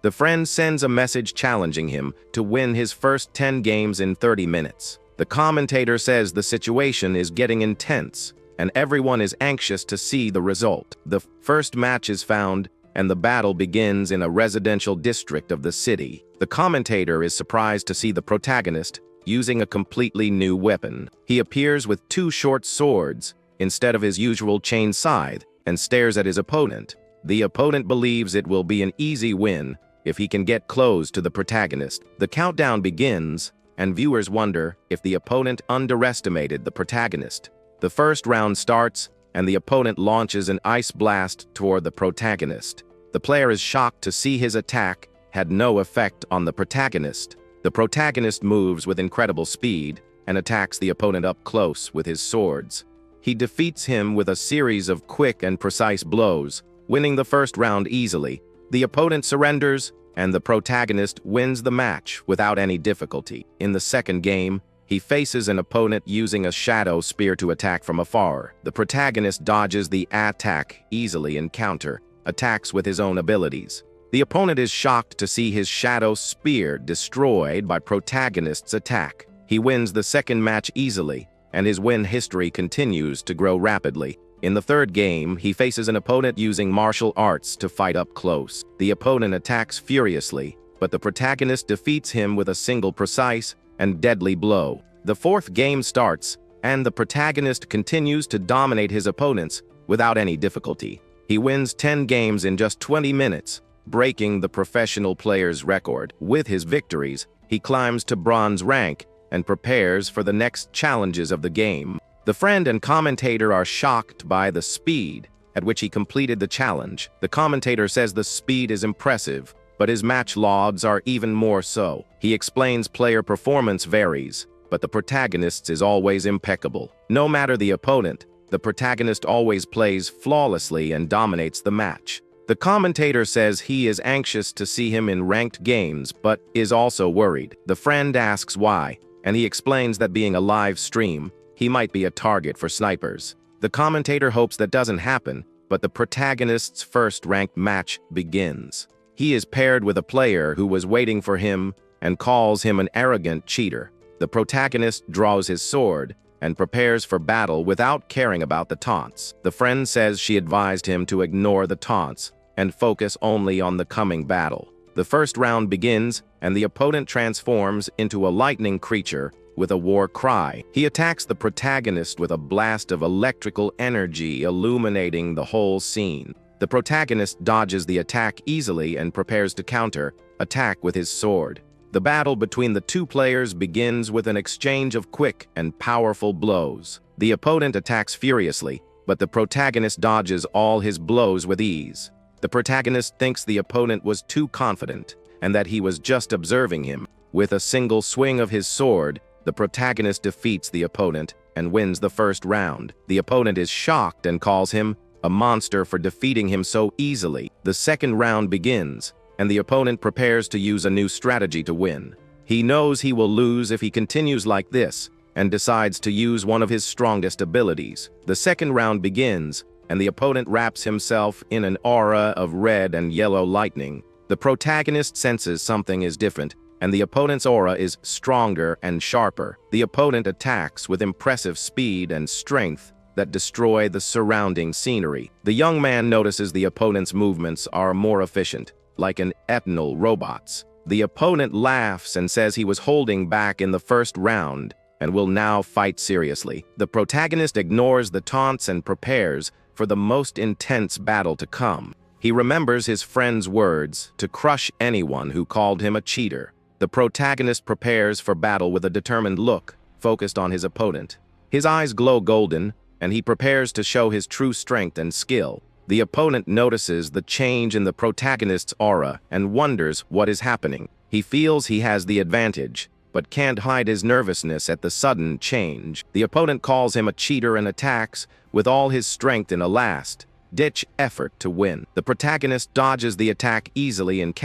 The friend sends a message challenging him to win his first 10 games in 30 minutes. The commentator says the situation is getting intense, and everyone is anxious to see the result. The first match is found, and the battle begins in a residential district of the city. The commentator is surprised to see the protagonist using a completely new weapon. He appears with 2 short swords instead of his usual chain scythe and stares at his opponent. The opponent believes it will be an easy win if he can get close to the protagonist. The countdown begins, and viewers wonder if the opponent underestimated the protagonist. The first round starts, and the opponent launches an ice blast toward the protagonist. The player is shocked to see his attack had no effect on the protagonist. The protagonist moves with incredible speed and attacks the opponent up close with his swords. He defeats him with a series of quick and precise blows, winning the first round easily. The opponent surrenders, and the protagonist wins the match without any difficulty. In the second game, he faces an opponent using a shadow spear to attack from afar. The protagonist dodges the attack easily and counter-attacks with his own abilities. The opponent is shocked to see his shadow spear destroyed by protagonist's attack. He wins the second match easily, and his win history continues to grow rapidly. In the third game, he faces an opponent using martial arts to fight up close. The opponent attacks furiously, but the protagonist defeats him with a single precise and deadly blow. The fourth game starts, and the protagonist continues to dominate his opponents without any difficulty. He wins 10 games in just 20 minutes, breaking the professional player's record. With his victories, he climbs to bronze rank and prepares for the next challenges of the game. The friend and commentator are shocked by the speed at which he completed the challenge. The commentator says the speed is impressive, but his match logs are even more so. He explains player performance varies, but the protagonist's is always impeccable. No matter the opponent, the protagonist always plays flawlessly and dominates the match. The commentator says he is anxious to see him in ranked games, but is also worried. The friend asks why, and he explains that being a live stream, he might be a target for snipers. The commentator hopes that doesn't happen, but the protagonist's first ranked match begins. He is paired with a player who was waiting for him and calls him an arrogant cheater. The protagonist draws his sword and prepares for battle without caring about the taunts. The friend says she advised him to ignore the taunts and focus only on the coming battle. The first round begins, and the opponent transforms into a lightning creature with a war cry. He attacks the protagonist with a blast of electrical energy illuminating the whole scene. The protagonist dodges the attack easily and prepares to counter-attack with his sword. The battle between the two players begins with an exchange of quick and powerful blows. The opponent attacks furiously, but the protagonist dodges all his blows with ease. The protagonist thinks the opponent was too confident and that he was just observing him. With a single swing of his sword, the protagonist defeats the opponent and wins the first round. The opponent is shocked and calls him a monster for defeating him so easily. The second round begins, and the opponent prepares to use a new strategy to win. He knows he will lose if he continues like this, and decides to use one of his strongest abilities. The second round begins, and the opponent wraps himself in an aura of red and yellow lightning. The protagonist senses something is different, and the opponent's aura is stronger and sharper. The opponent attacks with impressive speed and strength that destroy the surrounding scenery. The young man notices the opponent's movements are more efficient, like an eternal robot's. The opponent laughs and says he was holding back in the first round and will now fight seriously. The protagonist ignores the taunts and prepares for the most intense battle to come. He remembers his friend's words to crush anyone who called him a cheater. The protagonist prepares for battle with a determined look, focused on his opponent. His eyes glow golden, and he prepares to show his true strength and skill. The opponent notices the change in the protagonist's aura and wonders what is happening. He feels he has the advantage, but can't hide his nervousness at the sudden change. The opponent calls him a cheater and attacks with all his strength in a last-ditch effort to win. The protagonist dodges the attack easily and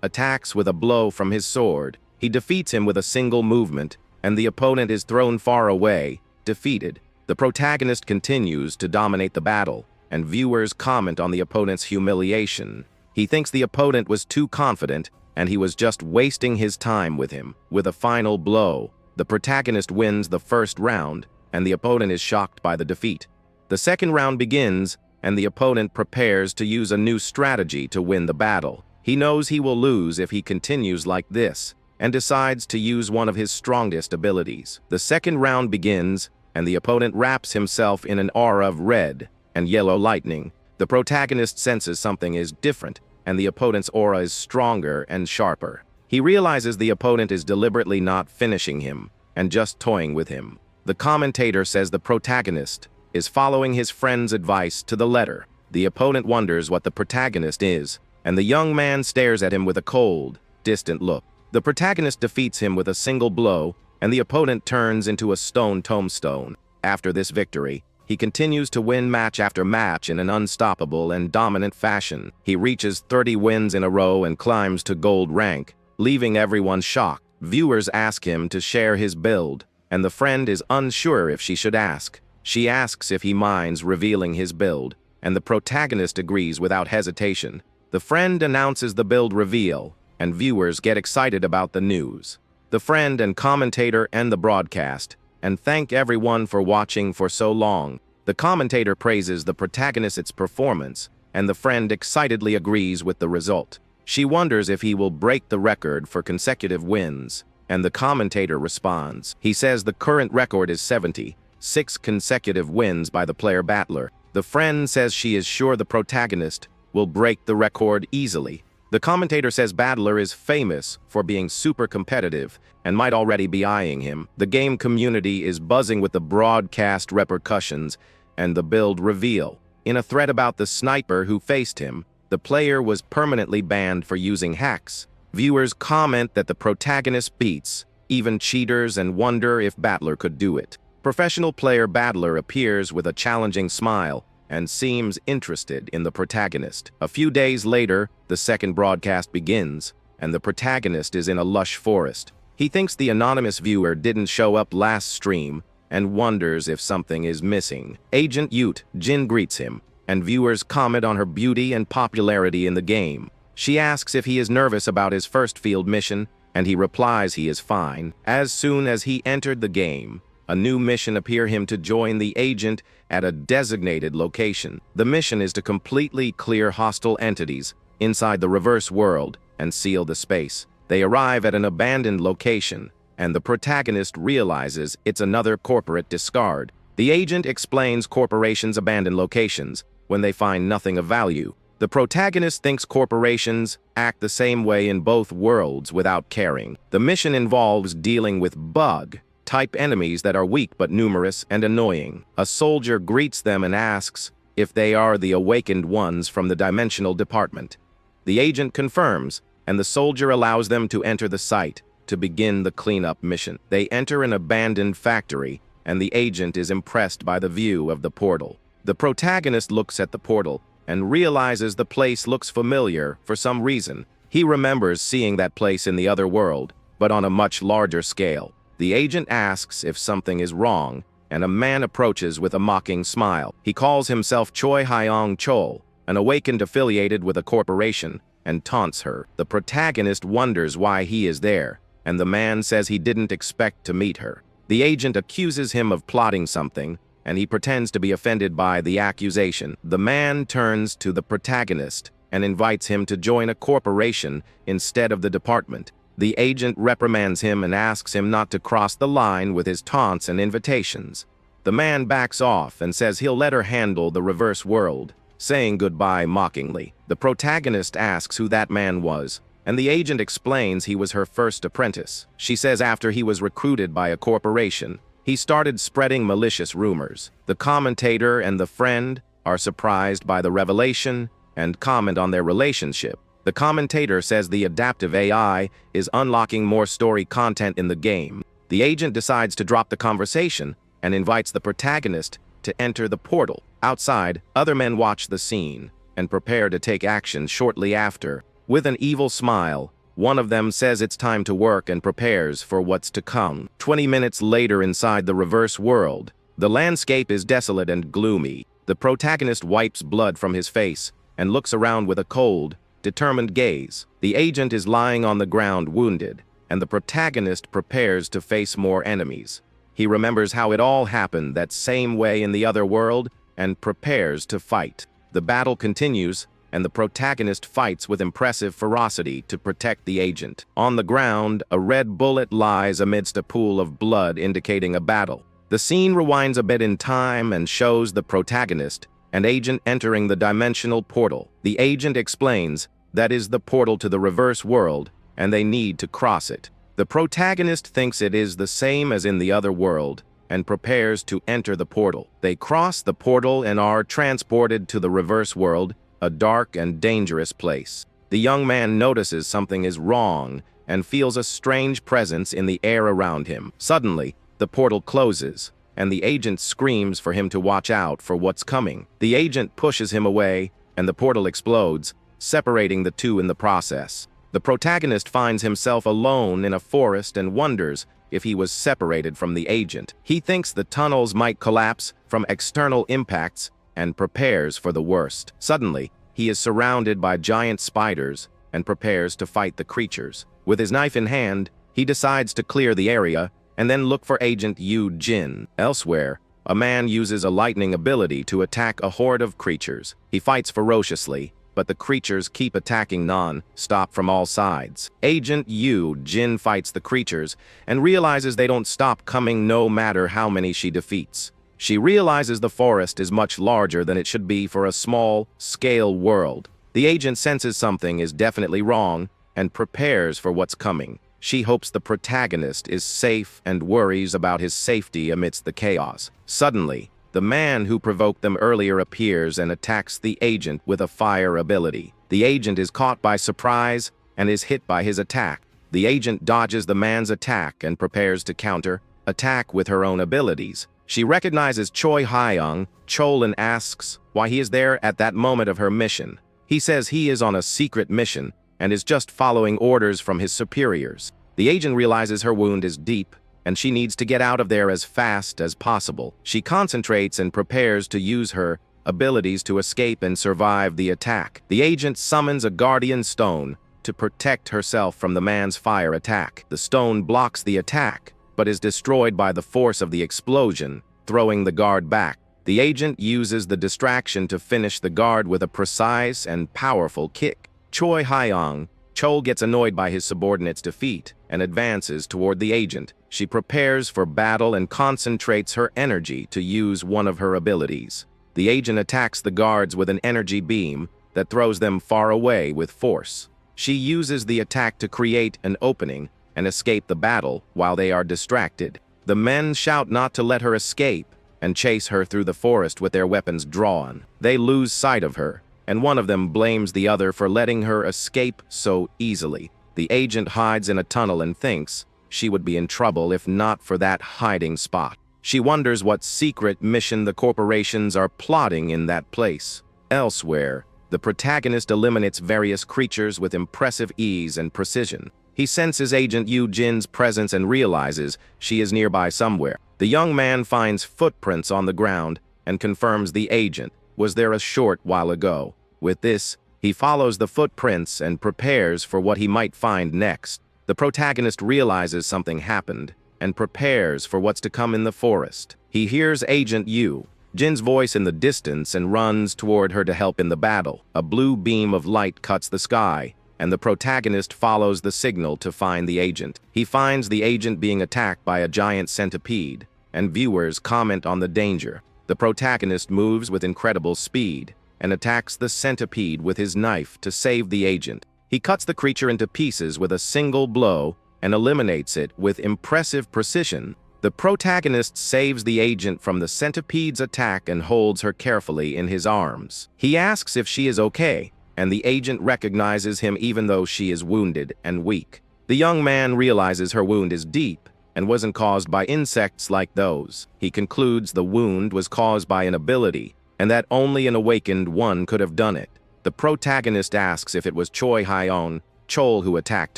attacks with a blow from his sword. He defeats him with a single movement, and the opponent is thrown far away, defeated. The protagonist continues to dominate the battle, and viewers comment on the opponent's humiliation. He thinks the opponent was too confident, and he was just wasting his time with him. With a final blow, the protagonist wins the first round, and the opponent is shocked by the defeat. The second round begins, and the opponent prepares to use a new strategy to win the battle. He knows he will lose if he continues like this, and decides to use one of his strongest abilities. The second round begins, and the opponent wraps himself in an aura of red and yellow lightning. The protagonist senses something is different, and the opponent's aura is stronger and sharper. He realizes the opponent is deliberately not finishing him, and just toying with him. The commentator says the protagonist is following his friend's advice to the letter. The opponent wonders what the protagonist is, and the young man stares at him with a cold, distant look. The protagonist defeats him with a single blow, and the opponent turns into a stone tombstone. After this victory, he continues to win match after match in an unstoppable and dominant fashion. He reaches 30 wins in a row and climbs to gold rank, leaving everyone shocked. Viewers ask him to share his build, and the friend is unsure if she should ask. She asks if he minds revealing his build, and the protagonist agrees without hesitation. The friend announces the build reveal, and viewers get excited about the news. The friend and commentator end the broadcast, and thank everyone for watching for so long. The commentator praises the protagonist's performance, and the friend excitedly agrees with the result. She wonders if he will break the record for consecutive wins, and the commentator responds. He says the current record is 76 consecutive wins by the player battler. The friend says she is sure the protagonist will break the record easily. The commentator says Battler is famous for being super competitive and might already be eyeing him. The game community is buzzing with the broadcast repercussions and the build reveal. In a thread about the sniper who faced him, the player was permanently banned for using hacks. Viewers comment that the protagonist beats even cheaters and wonder if Battler could do it. Professional player Battler appears with a challenging smile and seems interested in the protagonist. A few days later, the second broadcast begins, and the protagonist is in a lush forest. He thinks the anonymous viewer didn't show up last stream and wonders if something is missing. Agent Ute Jin greets him, and viewers comment on her beauty and popularity in the game. She asks if he is nervous about his first field mission, and he replies he is fine. As soon as he entered the game, a new mission appeared him to join the agent at a designated location. The mission is to completely clear hostile entities inside the reverse world and seal the space. They arrive at an abandoned location, and the protagonist realizes it's another corporate discard. The agent explains corporations abandon locations when they find nothing of value. The protagonist thinks corporations act the same way in both worlds without caring. The mission involves dealing with bug-type enemies that are weak but numerous and annoying. A soldier greets them and asks if they are the awakened ones from the dimensional department. The agent confirms, and the soldier allows them to enter the site to begin the cleanup mission. They enter an abandoned factory, and the agent is impressed by the view of the portal. The protagonist looks at the portal and realizes the place looks familiar for some reason. He remembers seeing that place in the other world, but on a much larger scale. The agent asks if something is wrong, and a man approaches with a mocking smile. He calls himself Choi Hyong Chol, an awakened affiliated with a corporation, and taunts her. The protagonist wonders why he is there, and the man says he didn't expect to meet her. The agent accuses him of plotting something, and he pretends to be offended by the accusation. The man turns to the protagonist and invites him to join a corporation instead of the department. The agent reprimands him and asks him not to cross the line with his taunts and invitations. The man backs off and says he'll let her handle the reverse world, saying goodbye mockingly. The protagonist asks who that man was, and the agent explains he was her first apprentice. She says after he was recruited by a corporation, he started spreading malicious rumors. The commentator and the friend are surprised by the revelation and comment on their relationship. The commentator says the adaptive AI is unlocking more story content in the game. The agent decides to drop the conversation and invites the protagonist to enter the portal. Outside, other men watch the scene and prepare to take action shortly after. With an evil smile, one of them says it's time to work and prepares for what's to come. 20 minutes later inside the reverse world, the landscape is desolate and gloomy. The protagonist wipes blood from his face and looks around with a cold, determined gaze. The agent is lying on the ground wounded, and the protagonist prepares to face more enemies. He remembers how it all happened that same way in the other world and prepares to fight. The battle continues, and the protagonist fights with impressive ferocity to protect the agent. On the ground, a red bullet lies amidst a pool of blood indicating a battle. The scene rewinds a bit in time and shows the protagonist and agent entering the dimensional portal. The agent explains that is the portal to the reverse world, and they need to cross it. The protagonist thinks it is the same as in the other world and prepares to enter the portal. They cross the portal and are transported to the reverse world, a dark and dangerous place. The young man notices something is wrong and feels a strange presence in the air around him. Suddenly, the portal closes, and the agent screams for him to watch out for what's coming. The agent pushes him away, and the portal explodes, separating the two in the process. The protagonist finds himself alone in a forest and wonders if he was separated from the agent. He thinks the tunnels might collapse from external impacts and prepares for the worst. Suddenly, he is surrounded by giant spiders and prepares to fight the creatures. With his knife in hand, he decides to clear the area and then look for Agent Yu Jin. Elsewhere, a man uses a lightning ability to attack a horde of creatures. He fights ferociously, but the creatures keep attacking non-stop from all sides. Agent Yu Jin fights the creatures and realizes they don't stop coming no matter how many she defeats. She realizes the forest is much larger than it should be for a small-scale world. The agent senses something is definitely wrong and prepares for what's coming. She hopes the protagonist is safe and worries about his safety amidst the chaos. Suddenly, the man who provoked them earlier appears and attacks the agent with a fire ability. The agent is caught by surprise and is hit by his attack. The agent dodges the man's attack and prepares to counter-attack with her own abilities. She recognizes Choi Hyung Chol and asks why he is there at that moment of her mission. He says he is on a secret mission and is just following orders from his superiors. The agent realizes her wound is deep and she needs to get out of there as fast as possible. She concentrates and prepares to use her abilities to escape and survive the attack. The agent summons a guardian stone to protect herself from the man's fire attack. The stone blocks the attack, but is destroyed by the force of the explosion, throwing the guard back. The agent uses the distraction to finish the guard with a precise and powerful kick. Choi Hyung Chol gets annoyed by his subordinate's defeat and advances toward the agent. She prepares for battle and concentrates her energy to use one of her abilities. The agent attacks the guards with an energy beam that throws them far away with force. She uses the attack to create an opening and escape the battle while they are distracted. The men shout not to let her escape and chase her through the forest with their weapons drawn. They lose sight of her, and one of them blames the other for letting her escape so easily. The agent hides in a tunnel and thinks she would be in trouble if not for that hiding spot. She wonders what secret mission the corporations are plotting in that place. Elsewhere, the protagonist eliminates various creatures with impressive ease and precision. He senses Agent Yu Jin's presence and realizes she is nearby somewhere. The young man finds footprints on the ground and confirms the agent was there a short while ago. With this, he follows the footprints and prepares for what he might find next. The protagonist realizes something happened and prepares for what's to come in the forest. He hears Agent Yu Jin's voice in the distance and runs toward her to help in the battle. A blue beam of light cuts the sky, and the protagonist follows the signal to find the agent. He finds the agent being attacked by a giant centipede, and viewers comment on the danger. The protagonist moves with incredible speed and attacks the centipede with his knife to save the agent. He cuts the creature into pieces with a single blow and eliminates it with impressive precision. The protagonist saves the agent from the centipede's attack and holds her carefully in his arms. He asks if she is okay, and the agent recognizes him even though she is wounded and weak. The young man realizes her wound is deep and wasn't caused by insects like those. He concludes the wound was caused by an ability, and that only an awakened one could have done it. The protagonist asks if it was Choi Hyun Chol who attacked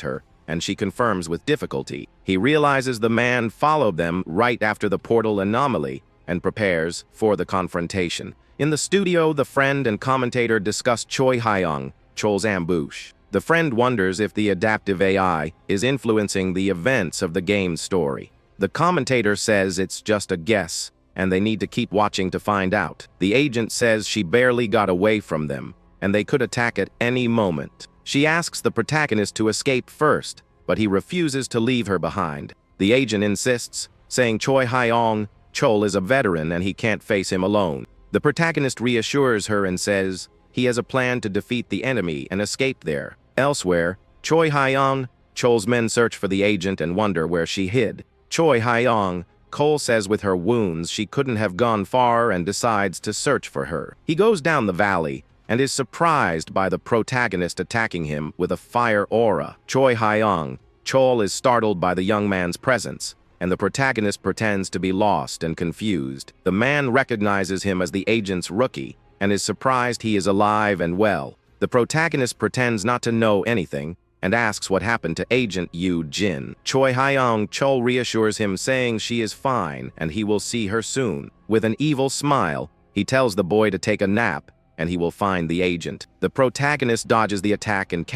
her, and she confirms with difficulty. He realizes the man followed them right after the portal anomaly and prepares for the confrontation. In the studio, the friend and commentator discuss Choi Hyun Chol's ambush. The friend wonders if the adaptive AI is influencing the events of the game's story. The commentator says it's just a guess, and they need to keep watching to find out. The agent says she barely got away from them, and they could attack at any moment. She asks the protagonist to escape first, but he refuses to leave her behind. The agent insists, saying Choi Hyun Chol is a veteran and he can't face him alone. The protagonist reassures her and says he has a plan to defeat the enemy and escape there. Elsewhere, Choi Hyun Chol's men search for the agent and wonder where she hid. Choi Hyun Chol says with her wounds she couldn't have gone far and decides to search for her. He goes down the valley and is surprised by the protagonist attacking him with a fire aura. Choi Hyun Chol is startled by the young man's presence, and the protagonist pretends to be lost and confused. The man recognizes him as the agent's rookie and is surprised he is alive and well. The protagonist pretends not to know anything and asks what happened to Agent Yu Jin. Choi Hyun Chol reassures him, saying she is fine and he will see her soon. With an evil smile, he tells the boy to take a nap and he will find the agent. The protagonist dodges the attack and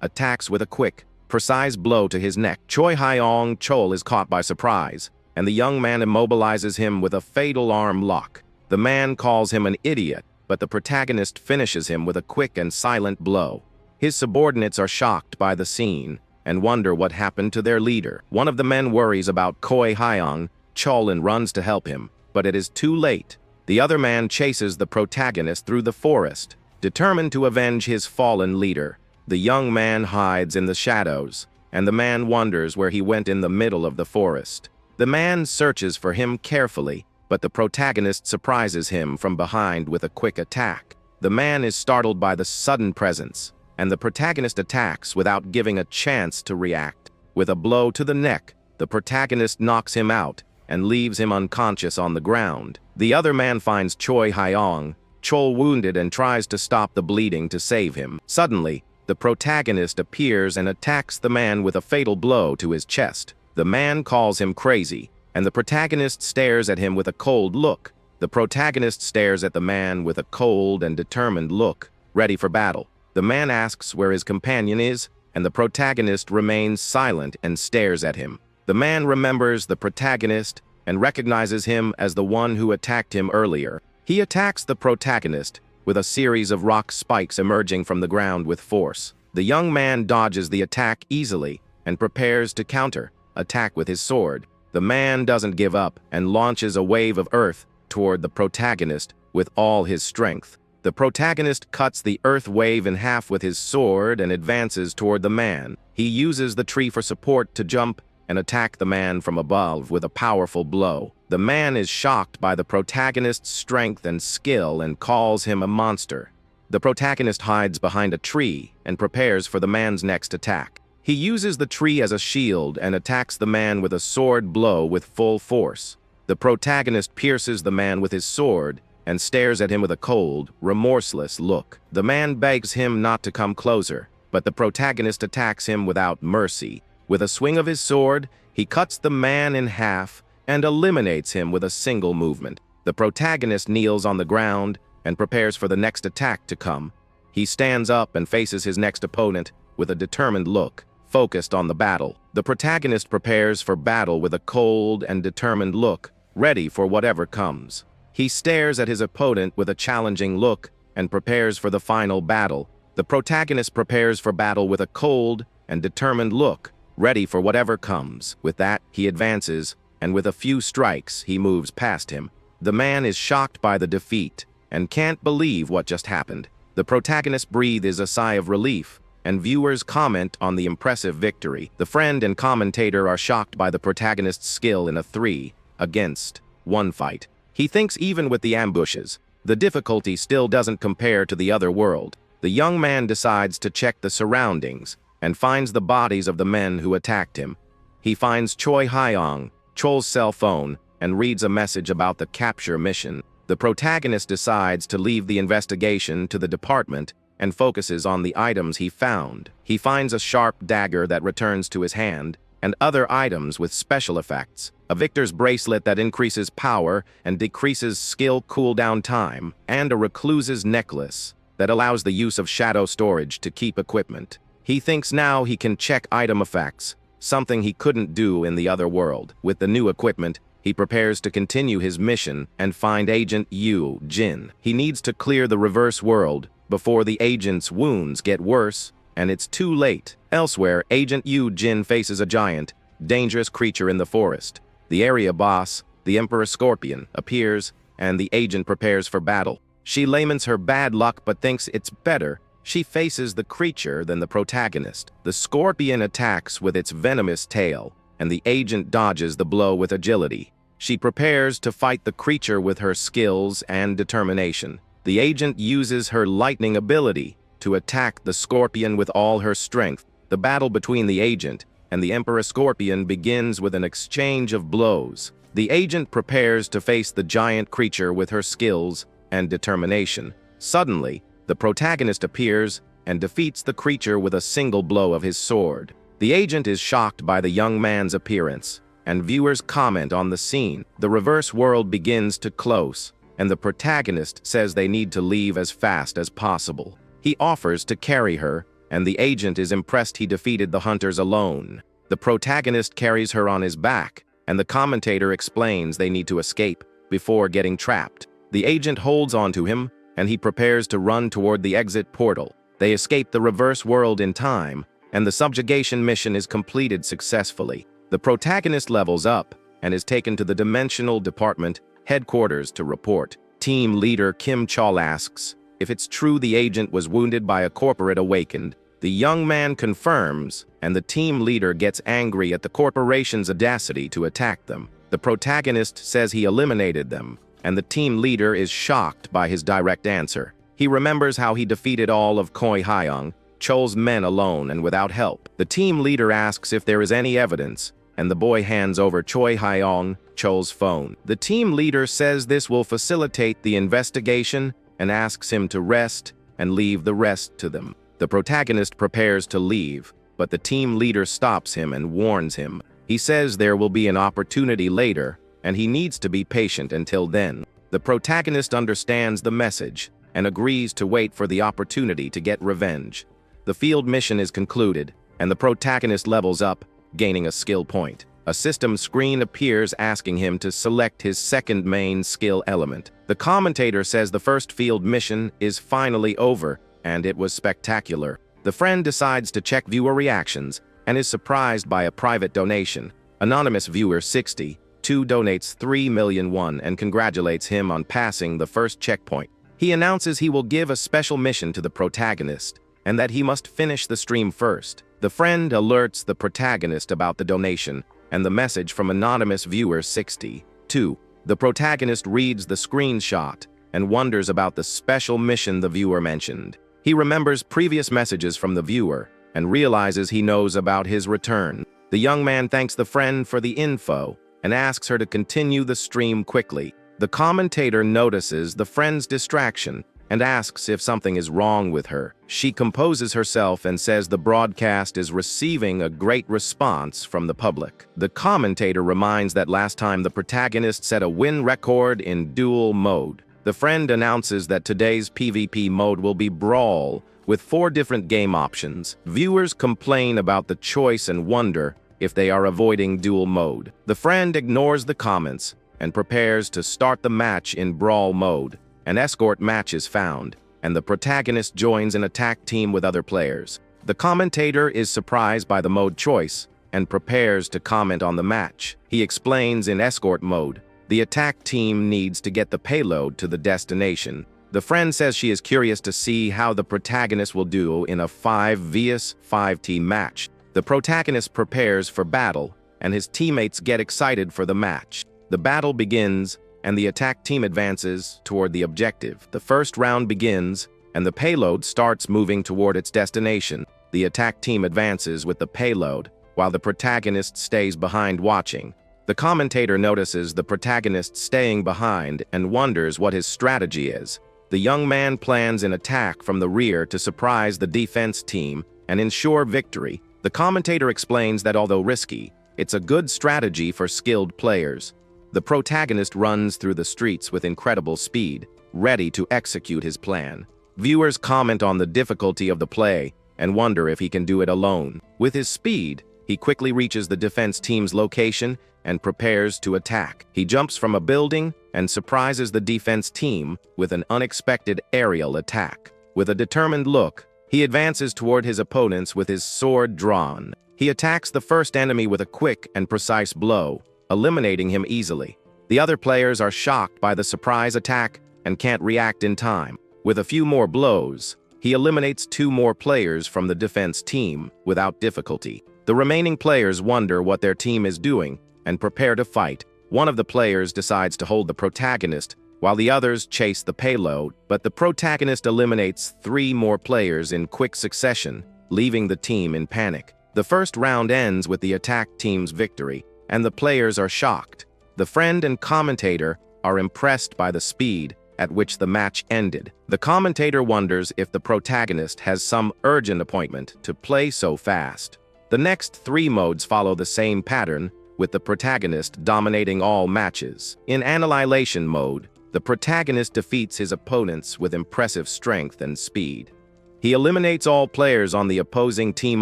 attacks with a quick, precise blow to his neck. Choi Hyun Chol is caught by surprise, and the young man immobilizes him with a fatal arm lock. The man calls him an idiot, but the protagonist finishes him with a quick and silent blow. His subordinates are shocked by the scene and wonder what happened to their leader. One of the men worries about Choi Hyun Chol and runs to help him, but it is too late. The other man chases the protagonist through the forest, determined to avenge his fallen leader. The young man hides in the shadows, and the man wonders where he went in the middle of the forest. The man searches for him carefully, but the protagonist surprises him from behind with a quick attack. The man is startled by the sudden presence, and the protagonist attacks without giving a chance to react. With a blow to the neck, the protagonist knocks him out and leaves him unconscious on the ground. The other man finds Choi Hyun Chol wounded and tries to stop the bleeding to save him. Suddenly, the protagonist appears and attacks the man with a fatal blow to his chest. The man calls him crazy, and the protagonist stares at him with a cold look. The protagonist stares at the man with a cold and determined look, ready for battle. The man asks where his companion is, and the protagonist remains silent and stares at him. The man remembers the protagonist and recognizes him as the one who attacked him earlier. He attacks the protagonist with a series of rock spikes emerging from the ground with force. The young man dodges the attack easily and prepares to attack with his sword. The man doesn't give up and launches a wave of earth toward the protagonist with all his strength. The protagonist cuts the earth wave in half with his sword and advances toward the man. He uses the tree for support to jump and attack the man from above with a powerful blow. The man is shocked by the protagonist's strength and skill and calls him a monster. The protagonist hides behind a tree and prepares for the man's next attack. He uses the tree as a shield and attacks the man with a sword blow with full force. The protagonist pierces the man with his sword and stares at him with a cold, remorseless look. The man begs him not to come closer, but the protagonist attacks him without mercy. With a swing of his sword, he cuts the man in half and eliminates him with a single movement. The protagonist kneels on the ground and prepares for the next attack to come. He stands up and faces his next opponent with a determined look, focused on the battle. The protagonist prepares for battle with a cold and determined look, ready for whatever comes. He stares at his opponent with a challenging look and prepares for the final battle. The protagonist prepares for battle with a cold and determined look, ready for whatever comes. With that, he advances, and with a few strikes, he moves past him. The man is shocked by the defeat and can't believe what just happened. The protagonist breathes a sigh of relief, and viewers comment on the impressive victory. The friend and commentator are shocked by the protagonist's skill in a 3-against-1 fight. He thinks even with the ambushes, the difficulty still doesn't compare to the other world. The young man decides to check the surroundings and finds the bodies of the men who attacked him. He finds Choi Hyong, Chol's cell phone, and reads a message about the capture mission. The protagonist decides to leave the investigation to the department and focuses on the items he found. He finds a sharp dagger that returns to his hand and other items with special effects. A Victor's bracelet that increases power and decreases skill cooldown time, and a recluse's necklace that allows the use of shadow storage to keep equipment. He thinks now he can check item effects, something he couldn't do in the other world. With the new equipment, he prepares to continue his mission and find Agent Yu Jin. He needs to clear the reverse world before the agent's wounds get worse, and it's too late. Elsewhere, Agent Yu Jin faces a giant, dangerous creature in the forest. The area boss, the Emperor Scorpion, appears, and the agent prepares for battle. She laments her bad luck but thinks it's better she faces the creature than the protagonist. The scorpion attacks with its venomous tail, and the agent dodges the blow with agility. She prepares to fight the creature with her skills and determination. The agent uses her lightning ability to attack the scorpion with all her strength. The battle between the agent and the Emperor Scorpion begins with an exchange of blows. The agent prepares to face the giant creature with her skills and determination. Suddenly, the protagonist appears and defeats the creature with a single blow of his sword. The agent is shocked by the young man's appearance, and viewers comment on the scene. The reverse world begins to close, and the protagonist says they need to leave as fast as possible. He offers to carry her, and the agent is impressed he defeated the hunters alone. The protagonist carries her on his back, and the commentator explains they need to escape before getting trapped. The agent holds onto him, and he prepares to run toward the exit portal. They escape the reverse world in time, and the subjugation mission is completed successfully. The protagonist levels up and is taken to the Dimensional Department headquarters to report. Team leader Kim Chol asks if it's true the agent was wounded by a corporate awakened. The young man confirms, and the team leader gets angry at the corporation's audacity to attack them. The protagonist says he eliminated them, and the team leader is shocked by his direct answer. He remembers how he defeated all of Choi Hyong, Chol's men alone and without help. The team leader asks if there is any evidence, and the boy hands over Choi Hyong, Chol's phone. The team leader says this will facilitate the investigation and asks him to rest and leave the rest to them. The protagonist prepares to leave, but the team leader stops him and warns him. He says there will be an opportunity later, and he needs to be patient until then. The protagonist understands the message and agrees to wait for the opportunity to get revenge. The field mission is concluded, and the protagonist levels up, gaining a skill point. A system screen appears asking him to select his second main skill element. The commentator says the first field mission is finally over, and it was spectacular. The friend decides to check viewer reactions and is surprised by a private donation. Anonymous viewer 62 donates 3 million won and congratulates him on passing the first checkpoint. He announces he will give a special mission to the protagonist, and that he must finish the stream first. The friend alerts the protagonist about the donation and the message from anonymous viewer 62. The protagonist reads the screenshot and wonders about the special mission the viewer mentioned. He remembers previous messages from the viewer and realizes he knows about his return. The young man thanks the friend for the info and asks her to continue the stream quickly. The commentator notices the friend's distraction and asks if something is wrong with her. She composes herself and says the broadcast is receiving a great response from the public. The commentator reminds that last time the protagonist set a win record in duel mode. The friend announces that today's PvP mode will be Brawl, with 4 different game options. Viewers complain about the choice and wonder if they are avoiding duel mode. The friend ignores the comments and prepares to start the match in Brawl mode. An escort match is found, and the protagonist joins an attack team with other players. The commentator is surprised by the mode choice and prepares to comment on the match. He explains in escort mode, the attack team needs to get the payload to the destination. The friend says she is curious to see how the protagonist will do in a 5 vs 5 team match. The protagonist prepares for battle, and his teammates get excited for the match. The battle begins, and the attack team advances toward the objective. The first round begins, and the payload starts moving toward its destination. The attack team advances with the payload, while the protagonist stays behind watching. The commentator notices the protagonist staying behind and wonders what his strategy is. The young man plans an attack from the rear to surprise the defense team and ensure victory. The commentator explains that although risky, it's a good strategy for skilled players. The protagonist runs through the streets with incredible speed, ready to execute his plan. Viewers comment on the difficulty of the play and wonder if he can do it alone. With his speed, he quickly reaches the defense team's location and prepares to attack. He jumps from a building and surprises the defense team with an unexpected aerial attack. With a determined look, he advances toward his opponents with his sword drawn. He attacks the first enemy with a quick and precise blow, eliminating him easily. The other players are shocked by the surprise attack and can't react in time. With a few more blows, he eliminates 2 more players from the defense team without difficulty. The remaining players wonder what their team is doing and prepare to fight. One of the players decides to hold the protagonist, while the others chase the payload, but the protagonist eliminates 3 more players in quick succession, leaving the team in panic. The first round ends with the attack team's victory, and the players are shocked. The friend and commentator are impressed by the speed at which the match ended. The commentator wonders if the protagonist has some urgent appointment to play so fast. The next 3 modes follow the same pattern, with the protagonist dominating all matches. In Annihilation mode, the protagonist defeats his opponents with impressive strength and speed. He eliminates all players on the opposing team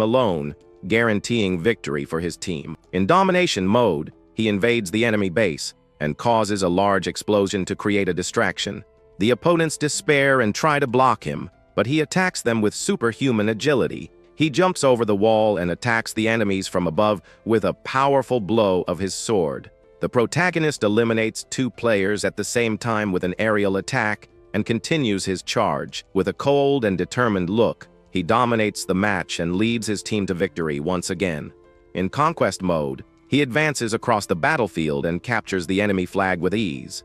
alone, guaranteeing victory for his team. In Domination mode, he invades the enemy base and causes a large explosion to create a distraction. The opponents despair and try to block him, but he attacks them with superhuman agility. He jumps over the wall and attacks the enemies from above with a powerful blow of his sword. The protagonist eliminates 2 players at the same time with an aerial attack and continues his charge. With a cold and determined look, he dominates the match and leads his team to victory once again. In Conquest mode, he advances across the battlefield and captures the enemy flag with ease.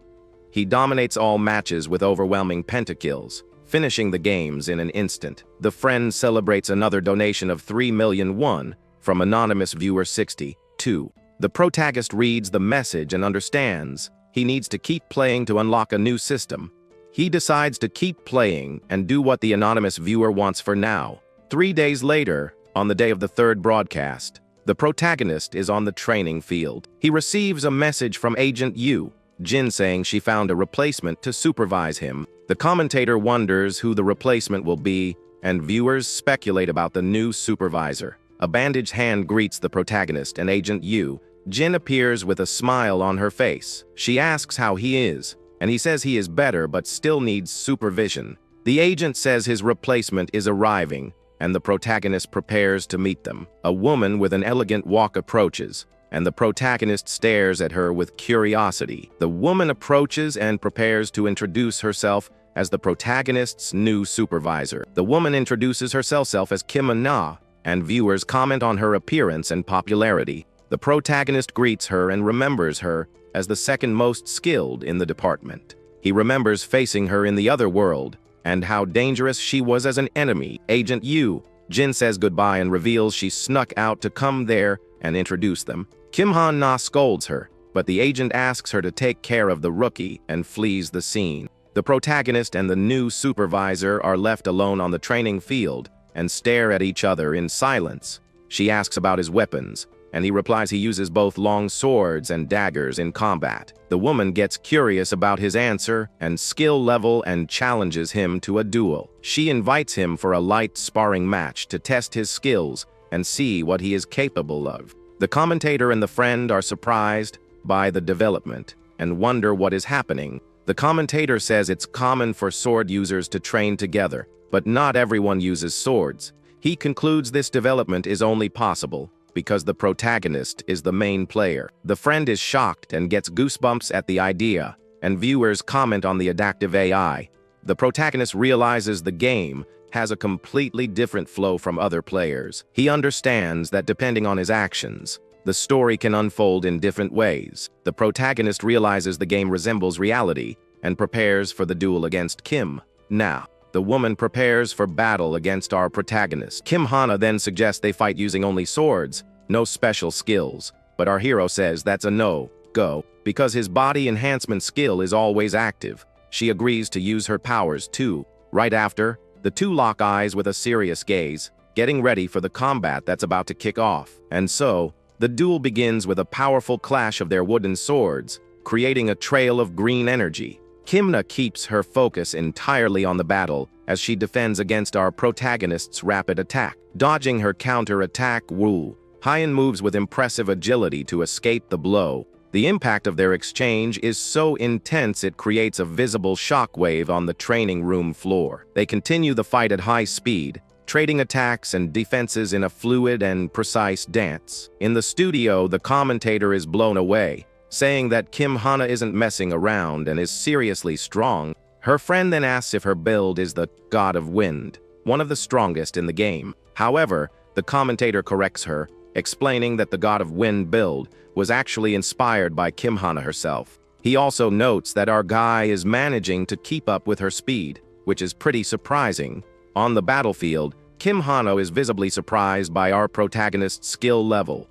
He dominates all matches with overwhelming pentakills, finishing the games in an instant. The friend celebrates another donation of 3 million won from anonymous viewer 62. The protagonist reads the message and understands he needs to keep playing to unlock a new system. He decides to keep playing and do what the anonymous viewer wants for now. 3 days later, on the day of the 3rd broadcast, the protagonist is on the training field. He receives a message from Agent Yu, Jin, saying she found a replacement to supervise him. The commentator wonders who the replacement will be, and viewers speculate about the new supervisor. A bandaged hand greets the protagonist and Agent Yu. Jin appears with a smile on her face. She asks how he is, and he says he is better but still needs supervision. The agent says his replacement is arriving, and the protagonist prepares to meet them. A woman with an elegant walk approaches, and the protagonist stares at her with curiosity. The woman approaches and prepares to introduce herself as the protagonist's new supervisor. The woman introduces herself as Kim Na, and viewers comment on her appearance and popularity. The protagonist greets her and remembers her as the 2nd most skilled in the department. He remembers facing her in the other world and how dangerous she was as an enemy. Agent Yu. Jin says goodbye and reveals she snuck out to come there and introduce them. Kim Na scolds her, but the agent asks her to take care of the rookie and flees the scene. The protagonist and the new supervisor are left alone on the training field and stare at each other in silence. She asks about his weapons, and he replies he uses both long swords and daggers in combat. The woman gets curious about his answer and skill level and challenges him to a duel. She invites him for a light sparring match to test his skills and see what he is capable of. The commentator and the friend are surprised by the development and wonder what is happening. The commentator says it's common for sword users to train together, but not everyone uses swords. He concludes this development is only possible because the protagonist is the main player. The friend is shocked and gets goosebumps at the idea, and viewers comment on the adaptive AI. The protagonist realizes the game has a completely different flow from other players. He understands that depending on his actions, the story can unfold in different ways. The protagonist realizes the game resembles reality and prepares for the duel against Kim. Now, the woman prepares for battle against our protagonist. Kim Hana then suggests they fight using only swords, no special skills. But our hero says that's a no-go because his body enhancement skill is always active. She agrees to use her powers too. Right after, the two lock eyes with a serious gaze, getting ready for the combat that's about to kick off. And so, the duel begins with a powerful clash of their wooden swords, creating a trail of green energy. Kimna keeps her focus entirely on the battle as she defends against our protagonist's rapid attack. Dodging her counter-attack, Hyan moves with impressive agility to escape the blow. The impact of their exchange is so intense it creates a visible shockwave on the training room floor. They continue the fight at high speed, trading attacks and defenses in a fluid and precise dance. In the studio, the commentator is blown away, saying that Kim Hana isn't messing around and is seriously strong. Her friend then asks if her build is the God of Wind, one of the strongest in the game. However, the commentator corrects her, explaining that the God of Wind build was actually inspired by Kim Hana herself. He also notes that our guy is managing to keep up with her speed, which is pretty surprising. On the battlefield, Kim Hana is visibly surprised by our protagonist's skill level.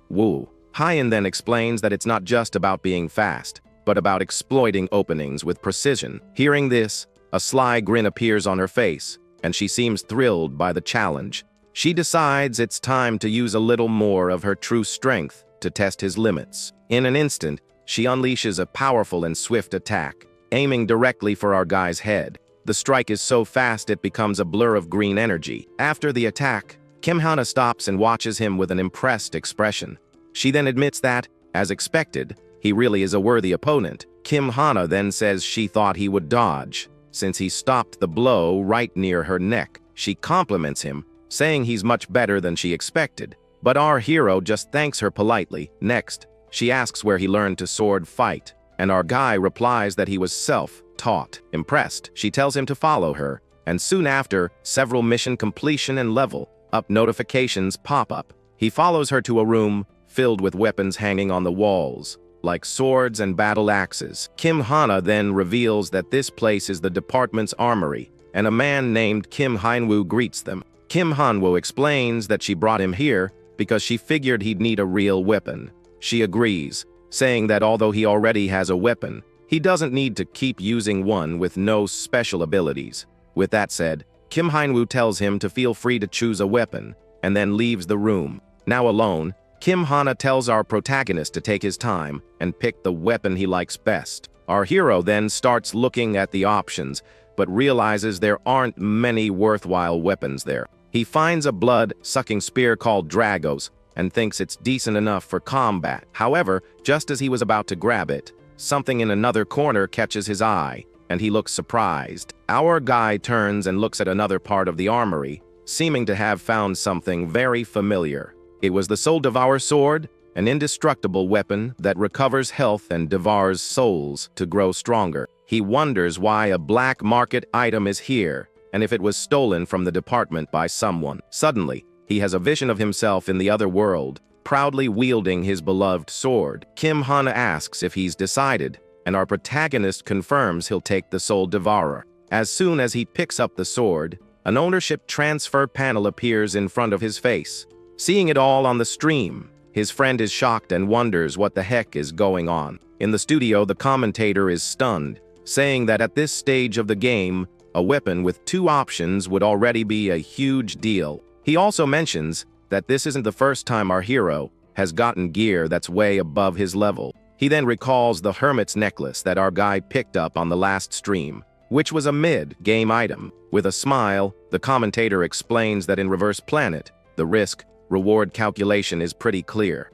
Hyan then explains that it's not just about being fast, but about exploiting openings with precision. Hearing this, a sly grin appears on her face, and she seems thrilled by the challenge. She decides it's time to use a little more of her true strength to test his limits. In an instant, she unleashes a powerful and swift attack, aiming directly for our guy's head. The strike is so fast it becomes a blur of green energy. After the attack, Kim Hana stops and watches him with an impressed expression. She then admits that, as expected, he really is a worthy opponent. Kim Hana then says she thought he would dodge, since he stopped the blow right near her neck. She compliments him, saying he's much better than she expected. But our hero just thanks her politely. Next, she asks where he learned to sword fight, and our guy replies that he was self-taught. Impressed, she tells him to follow her, and soon after, several mission completion and level up notifications pop up. He follows her to a room filled with weapons hanging on the walls, like swords and battle axes. Kim Hana then reveals that this place is the department's armory, and a man named Kim Hanwoo greets them. Kim Hanwoo explains that she brought him here because she figured he'd need a real weapon. She agrees, saying that although he already has a weapon, he doesn't need to keep using one with no special abilities. With that said, Kim Hanwoo tells him to feel free to choose a weapon, and then leaves the room. Now alone, Kim Hana tells our protagonist to take his time and pick the weapon he likes best. Our hero then starts looking at the options, but realizes there aren't many worthwhile weapons there. He finds a blood-sucking spear called Dragos and thinks it's decent enough for combat. However, just as he was about to grab it, something in another corner catches his eye, and he looks surprised. Our guy turns and looks at another part of the armory, seeming to have found something very familiar. It was the Soul Devour sword, an indestructible weapon that recovers health and devours souls to grow stronger. He wonders why a black market item is here, and if it was stolen from the department by someone. Suddenly, he has a vision of himself in the other world, proudly wielding his beloved sword. Kim Hana asks if he's decided, and our protagonist confirms he'll take the Soul Devourer. As soon as he picks up the sword, an ownership transfer panel appears in front of his face. Seeing it all on the stream, his friend is shocked and wonders what the heck is going on. In the studio, the commentator is stunned, saying that at this stage of the game, a weapon with 2 options would already be a huge deal. He also mentions that this isn't the first time our hero has gotten gear that's way above his level. He then recalls the hermit's necklace that our guy picked up on the last stream, which was a mid-game item. With a smile, the commentator explains that in Reverse Planet, the risk-reward calculation is pretty clear.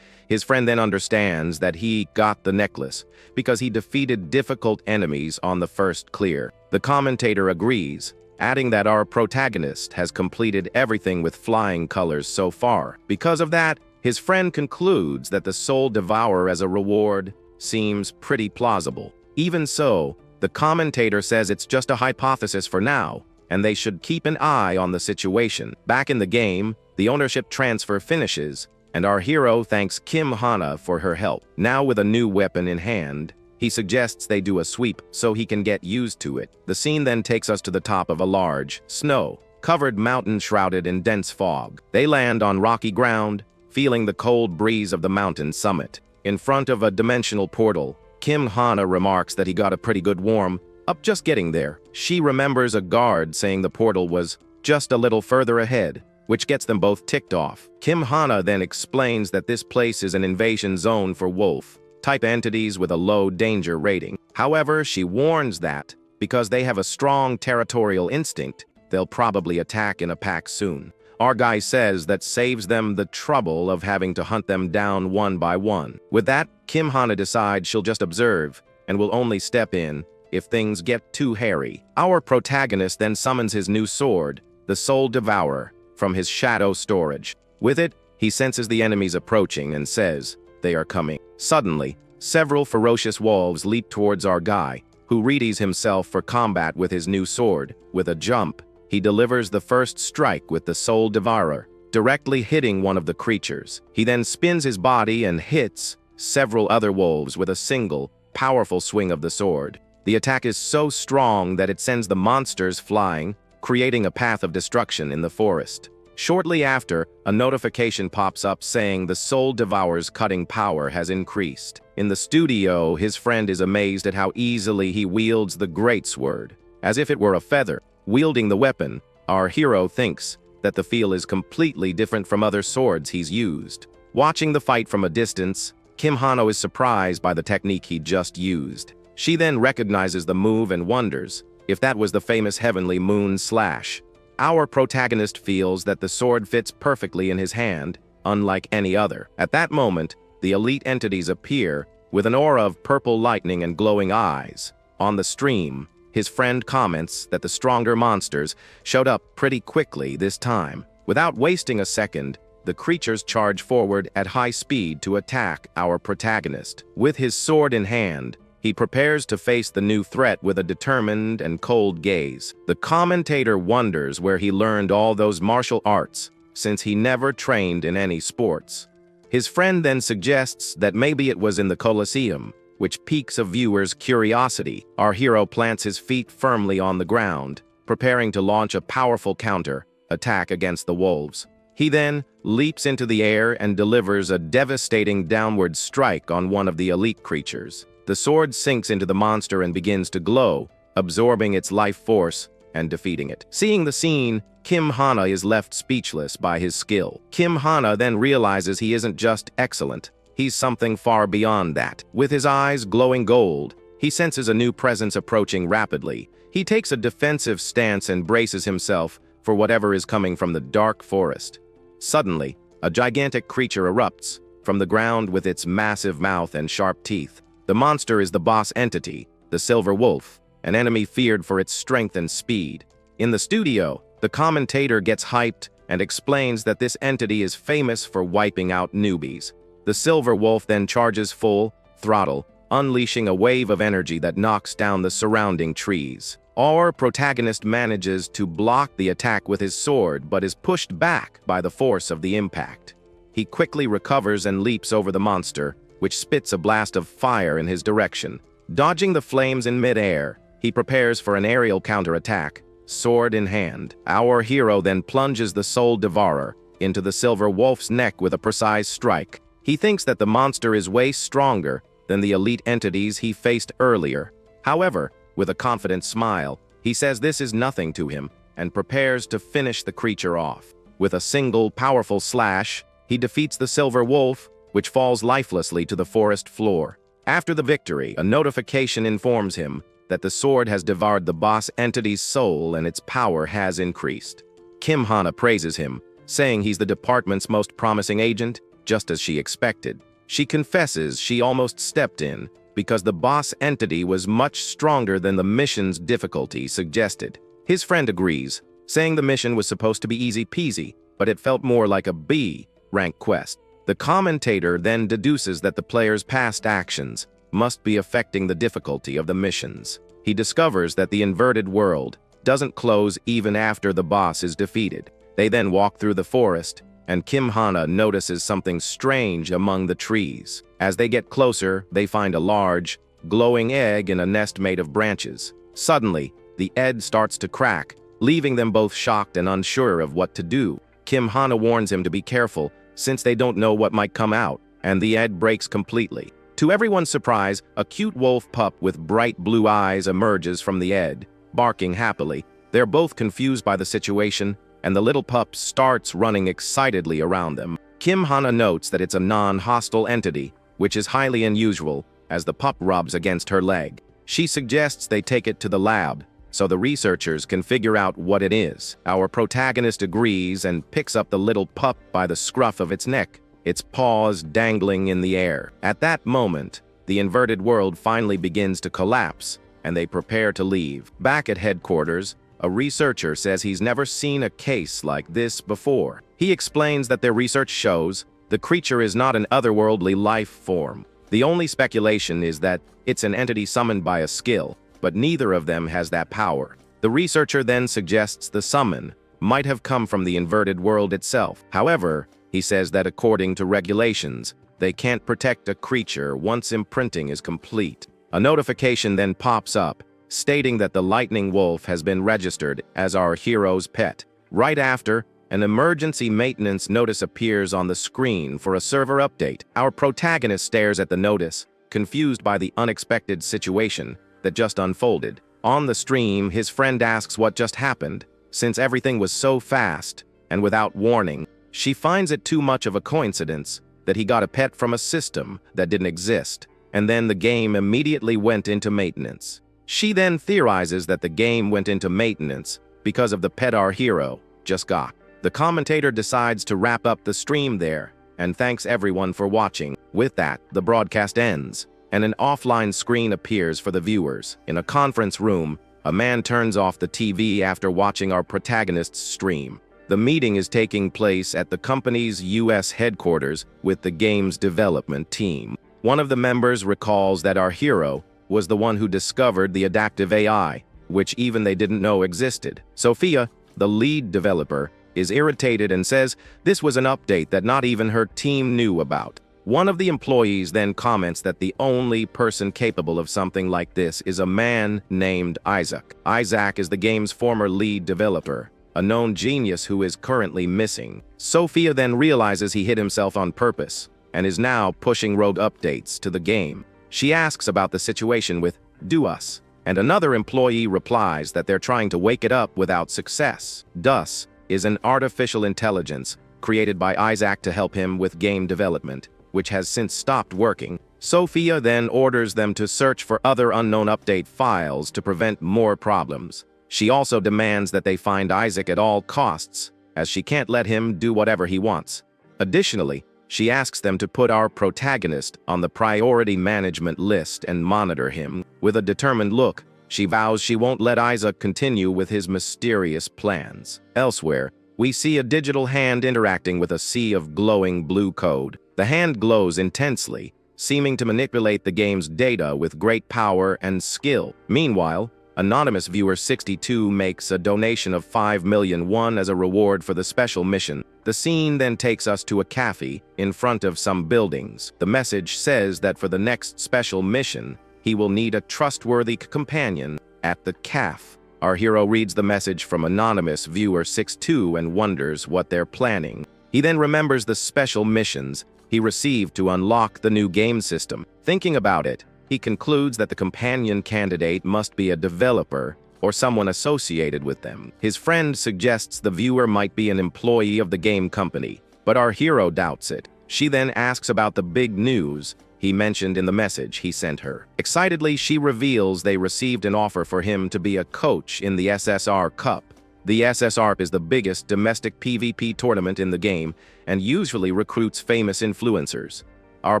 His friend then understands that he got the necklace because he defeated difficult enemies on the first clear. The commentator agrees, adding that our protagonist has completed everything with flying colors so far. Because of that, his friend concludes that the Soul Devourer as a reward seems pretty plausible. Even so, the commentator says it's just a hypothesis for now, and they should keep an eye on the situation. Back in the game, the ownership transfer finishes, and our hero thanks Kim Hana for her help. Now with a new weapon in hand, he suggests they do a sweep so he can get used to it. The scene then takes us to the top of a large, snow-covered mountain shrouded in dense fog. They land on rocky ground, feeling the cold breeze of the mountain summit. In front of a dimensional portal, Kim Hana remarks that he got a pretty good warm-up just getting there. She remembers a guard saying the portal was just a little further ahead, which gets them both ticked off. Kim Hana then explains that this place is an invasion zone for wolf-type entities with a low danger rating. However, she warns that, because they have a strong territorial instinct, they'll probably attack in a pack soon. Our guy says that saves them the trouble of having to hunt them down one by one. With that, Kim Hana decides she'll just observe and will only step in if things get too hairy. Our protagonist then summons his new sword, the Soul Devourer, from his shadow storage. With it, he senses the enemies approaching and says they are coming. Suddenly, several ferocious wolves leap towards our guy, who readies himself for combat with his new sword. With a jump, he delivers the first strike with the Soul Devourer, directly hitting one of the creatures. He then spins his body and hits several other wolves with a single, powerful swing of the sword. The attack is so strong that it sends the monsters flying, creating a path of destruction in the forest. Shortly after, a notification pops up saying the Soul Devourer's cutting power has increased. In the studio, his friend is amazed at how easily he wields the greatsword, as if it were a feather. Wielding the weapon, our hero thinks that the feel is completely different from other swords he's used. Watching the fight from a distance, Kim Hana is surprised by the technique he just used. She then recognizes the move and wonders if that was the famous Heavenly Moon Slash. Our protagonist feels that the sword fits perfectly in his hand, unlike any other. At that moment, the elite entities appear with an aura of purple lightning and glowing eyes. On the stream, his friend comments that the stronger monsters showed up pretty quickly this time. Without wasting a second, the creatures charge forward at high speed to attack our protagonist. With his sword in hand, he prepares to face the new threat with a determined and cold gaze. The commentator wonders where he learned all those martial arts, since he never trained in any sports. His friend then suggests that maybe it was in the Colosseum, which piques a viewer's curiosity. Our hero plants his feet firmly on the ground, preparing to launch a powerful counter-attack against the wolves. He then leaps into the air and delivers a devastating downward strike on one of the elite creatures. The sword sinks into the monster and begins to glow, absorbing its life force and defeating it. Seeing the scene, Kim Hana is left speechless by his skill. Kim Hana then realizes he isn't just excellent, he's something far beyond that. With his eyes glowing gold, he senses a new presence approaching rapidly. He takes a defensive stance and braces himself for whatever is coming from the dark forest. Suddenly, a gigantic creature erupts from the ground with its massive mouth and sharp teeth. The monster is the boss entity, the Silver Wolf, an enemy feared for its strength and speed. In the studio, the commentator gets hyped and explains that this entity is famous for wiping out newbies. The Silver Wolf then charges full throttle, unleashing a wave of energy that knocks down the surrounding trees. Our protagonist manages to block the attack with his sword but is pushed back by the force of the impact. He quickly recovers and leaps over the monster, which spits a blast of fire in his direction. Dodging the flames in mid-air, he prepares for an aerial counterattack, sword in hand. Our hero then plunges the Soul Devourer into the Silver Wolf's neck with a precise strike. He thinks that the monster is way stronger than the elite entities he faced earlier. However, With a confident smile, he says this is nothing to him and prepares to finish the creature off. With a single powerful slash, he defeats the silver wolf, which falls lifelessly to the forest floor. After the victory, a notification informs him that the sword has devoured the boss entity's soul and its power has increased. Kim Hana praises him, saying he's the department's most promising agent, just as she expected. She confesses she almost stepped in because the boss entity was much stronger than the mission's difficulty suggested. His friend agrees, saying the mission was supposed to be easy peasy, but it felt more like a B-rank quest. The commentator then deduces that the player's past actions must be affecting the difficulty of the missions. He discovers that the inverted world doesn't close even after the boss is defeated. They then walk through the forest, and Kim Hana notices something strange among the trees. As they get closer, they find a large, glowing egg in a nest made of branches. Suddenly, the egg starts to crack, leaving them both shocked and unsure of what to do. Kim Hana warns him to be careful, since they don't know what might come out, and the egg breaks completely. To everyone's surprise, a cute wolf pup with bright blue eyes emerges from the egg, barking happily. They're both confused by the situation, and the little pup starts running excitedly around them. Kim Hana notes that it's a non-hostile entity, which is highly unusual, as the pup rubs against her leg. She suggests they take it to the lab, so the researchers can figure out what it is. Our protagonist agrees and picks up the little pup by the scruff of its neck, its paws dangling in the air. At that moment, the inverted world finally begins to collapse, and they prepare to leave. Back at headquarters, a researcher says he's never seen a case like this before. He explains that their research shows the creature is not an otherworldly life form. The only speculation is that it's an entity summoned by a skill, but neither of them has that power. The researcher then suggests the summon might have come from the inverted world itself. However, he says that according to regulations, they can't protect a creature once imprinting is complete. A notification then pops up, stating that the lightning wolf has been registered as our hero's pet. Right after, an emergency maintenance notice appears on the screen for a server update. Our protagonist stares at the notice, confused by the unexpected situation that just unfolded. On the stream, his friend asks what just happened, since everything was so fast, and without warning. She finds it too much of a coincidence that he got a pet from a system that didn't exist, and then the game immediately went into maintenance. She then theorizes that the game went into maintenance because of the pet our hero just got. The commentator decides to wrap up the stream there, and thanks everyone for watching. With that, the broadcast ends, and an offline screen appears for the viewers. In a conference room, a man turns off the TV after watching our protagonist's stream. The meeting is taking place at the company's US headquarters with the game's development team. One of the members recalls that our hero was the one who discovered the adaptive AI, which even they didn't know existed. Sophia, the lead developer, is irritated and says this was an update that not even her team knew about. One of the employees then comments that the only person capable of something like this is a man named Isaac. Isaac is the game's former lead developer, a known genius who is currently missing. Sophia then realizes he hid himself on purpose and is now pushing rogue updates to the game. She asks about the situation with Dus, and another employee replies that they're trying to wake it up without success. Dus is an artificial intelligence created by Isaac to help him with game development, which has since stopped working. Sophia then orders them to search for other unknown update files to prevent more problems. She also demands that they find Isaac at all costs, as she can't let him do whatever he wants. Additionally, she asks them to put our protagonist on the priority management list and monitor him. With a determined look, she vows she won't let Isaac continue with his mysterious plans. Elsewhere, we see a digital hand interacting with a sea of glowing blue code. The hand glows intensely, seeming to manipulate the game's data with great power and skill. Meanwhile, Anonymous Viewer 62 makes a donation of 5 million won as a reward for the special mission. The scene then takes us to a cafe in front of some buildings. The message says that for the next special mission, he will need a trustworthy companion at the cafe. Our hero reads the message from Anonymous Viewer 62 and wonders what they're planning. He then remembers the special missions he received to unlock the new game system. Thinking about it, He concludes that the companion candidate must be a developer or someone associated with them. His friend suggests the viewer might be an employee of the game company, but our hero doubts it. She then asks about the big news he mentioned in the message he sent her. Excitedly, she reveals they received an offer for him to be a coach in the SSR Cup. The SSR is the biggest domestic PvP tournament in the game and usually recruits famous influencers. Our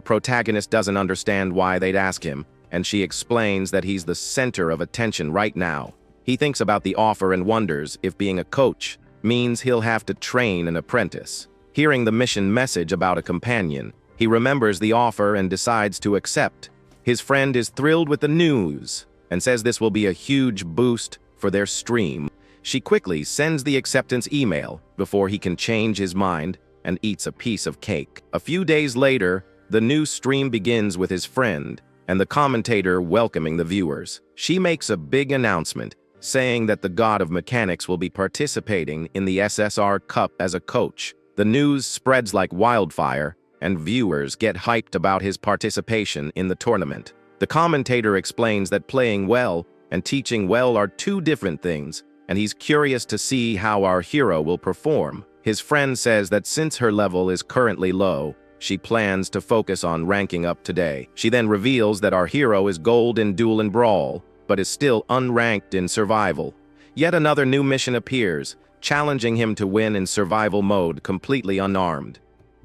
protagonist doesn't understand why they'd ask him, and she explains that he's the center of attention right now. He thinks about the offer and wonders if being a coach means he'll have to train an apprentice. Hearing the mission message about a companion, he remembers the offer and decides to accept. His friend is thrilled with the news and says this will be a huge boost for their stream. She quickly sends the acceptance email before he can change his mind and eats a piece of cake. A few days later, the new stream begins with his friend and the commentator welcoming the viewers. She makes a big announcement saying that the god of mechanics will be participating in the SSR Cup as a coach. The news spreads like wildfire, and viewers get hyped about his participation in the tournament. The commentator explains that playing well and teaching well are two different things, and he's curious to see how our hero will perform. His friend says that since her level is currently low, she plans to focus on ranking up today. She then reveals that our hero is gold in Duel and Brawl, but is still unranked in Survival. Yet another new mission appears, challenging him to win in survival mode completely unarmed.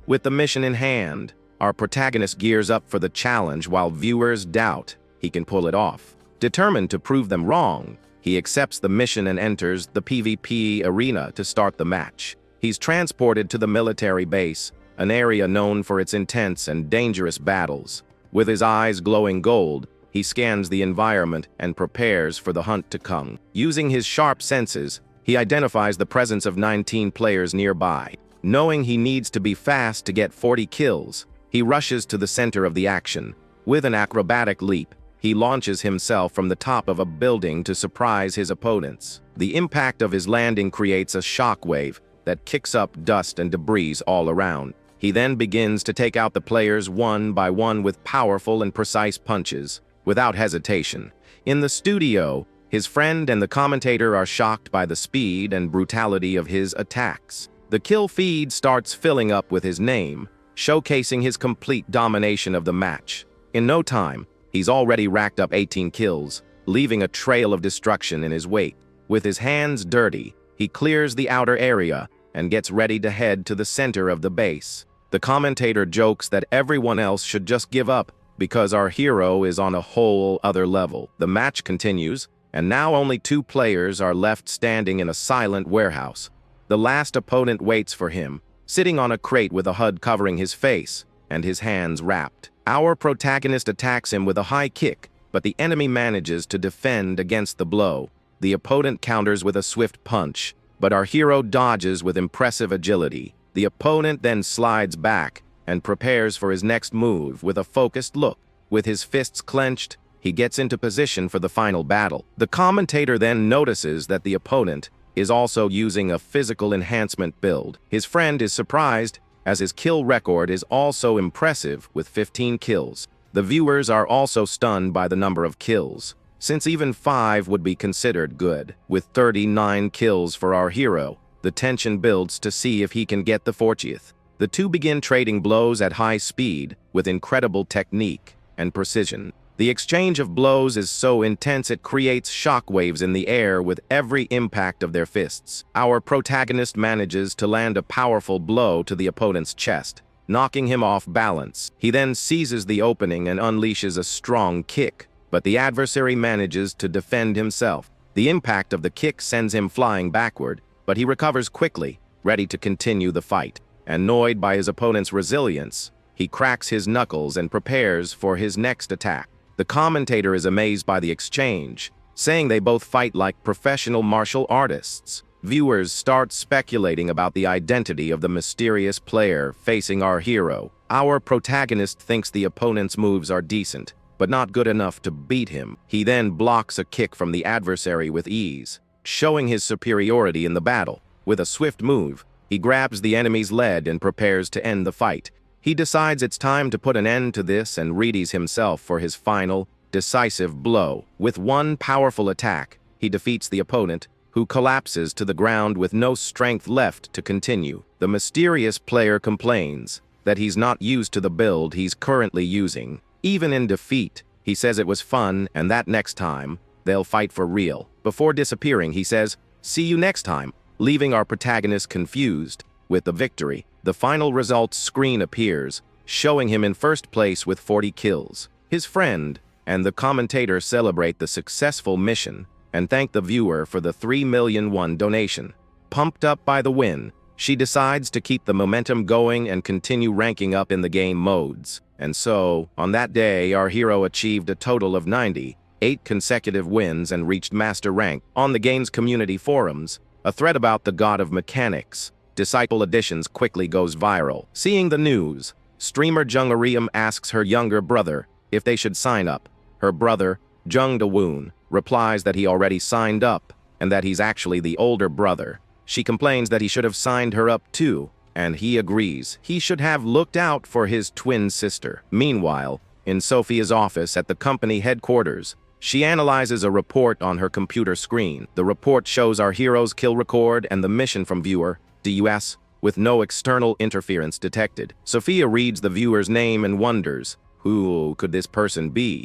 With the mission in hand, our protagonist gears up for the challenge while viewers doubt he can pull it off. Determined to prove them wrong, he accepts the mission and enters the PvP arena to start the match. He's transported to the military base, an area known for its intense and dangerous battles. With his eyes glowing gold, he scans the environment and prepares for the hunt to come. Using his sharp senses, he identifies the presence of 19 players nearby. Knowing he needs to be fast to get 40 kills, he rushes to the center of the action. With an acrobatic leap, he launches himself from the top of a building to surprise his opponents. The impact of his landing creates a shockwave that kicks up dust and debris all around. He then begins to take out the players one by one with powerful and precise punches, without hesitation. In the studio, his friend and the commentator are shocked by the speed and brutality of his attacks. The kill feed starts filling up with his name, showcasing his complete domination of the match. In no time, he's already racked up 18 kills, leaving a trail of destruction in his wake. With his hands dirty, he clears the outer area and gets ready to head to the center of the base. The commentator jokes that everyone else should just give up because our hero is on a whole other level. The match continues, and now only 2 players are left standing in a silent warehouse. The last opponent waits for him, sitting on a crate with a hood covering his face and his hands wrapped. Our protagonist attacks him with a high kick, but the enemy manages to defend against the blow. The opponent counters with a swift punch, but our hero dodges with impressive agility. The opponent then slides back and prepares for his next move with a focused look. With his fists clenched, he gets into position for the final battle. The commentator then notices that the opponent is also using a physical enhancement build. His friend is surprised, as his kill record is also impressive with 15 kills. The viewers are also stunned by the number of kills, since even 5 would be considered good. With 39 kills for our hero, the tension builds to see if he can get the 40th. The two begin trading blows at high speed with incredible technique and precision. The exchange of blows is so intense it creates shockwaves in the air with every impact of their fists. Our protagonist manages to land a powerful blow to the opponent's chest, knocking him off balance. He then seizes the opening and unleashes a strong kick, but the adversary manages to defend himself. The impact of the kick sends him flying backward, but he recovers quickly, ready to continue the fight. Annoyed by his opponent's resilience, he cracks his knuckles and prepares for his next attack. The commentator is amazed by the exchange, saying they both fight like professional martial artists. Viewers start speculating about the identity of the mysterious player facing our hero. Our protagonist thinks the opponent's moves are decent, but not good enough to beat him. He then blocks a kick from the adversary with ease, showing his superiority in the battle. With a swift move, he grabs the enemy's leg and prepares to end the fight. He decides it's time to put an end to this and readies himself for his final, decisive blow. With one powerful attack, he defeats the opponent, who collapses to the ground with no strength left to continue. The mysterious player complains that he's not used to the build he's currently using. Even in defeat, he says it was fun and that next time, they'll fight for real. Before disappearing, he says, "See you next time," leaving our protagonist confused. With the victory, the final results screen appears, showing him in first place with 40 kills. His friend and the commentator celebrate the successful mission and thank the viewer for the 3,000,001 donation. Pumped up by the win, she decides to keep the momentum going and continue ranking up in the game modes. And so, on that day, our hero achieved a total of 98 consecutive wins and reached master rank. On the game's community forums, a thread about the god of mechanics, Disciple Editions, quickly goes viral. Seeing the news, streamer Jung Ariam asks her younger brother if they should sign up. Her brother, Jung Da-woon, replies that he already signed up and that he's actually the older brother. She complains that he should have signed her up too, and he agrees he should have looked out for his twin sister. Meanwhile, in Sophia's office at the company headquarters, she analyzes a report on her computer screen. The report shows our hero's kill record and the mission from viewer DUS, with no external interference detected. Sophia reads the viewer's name and wonders, who could this person be?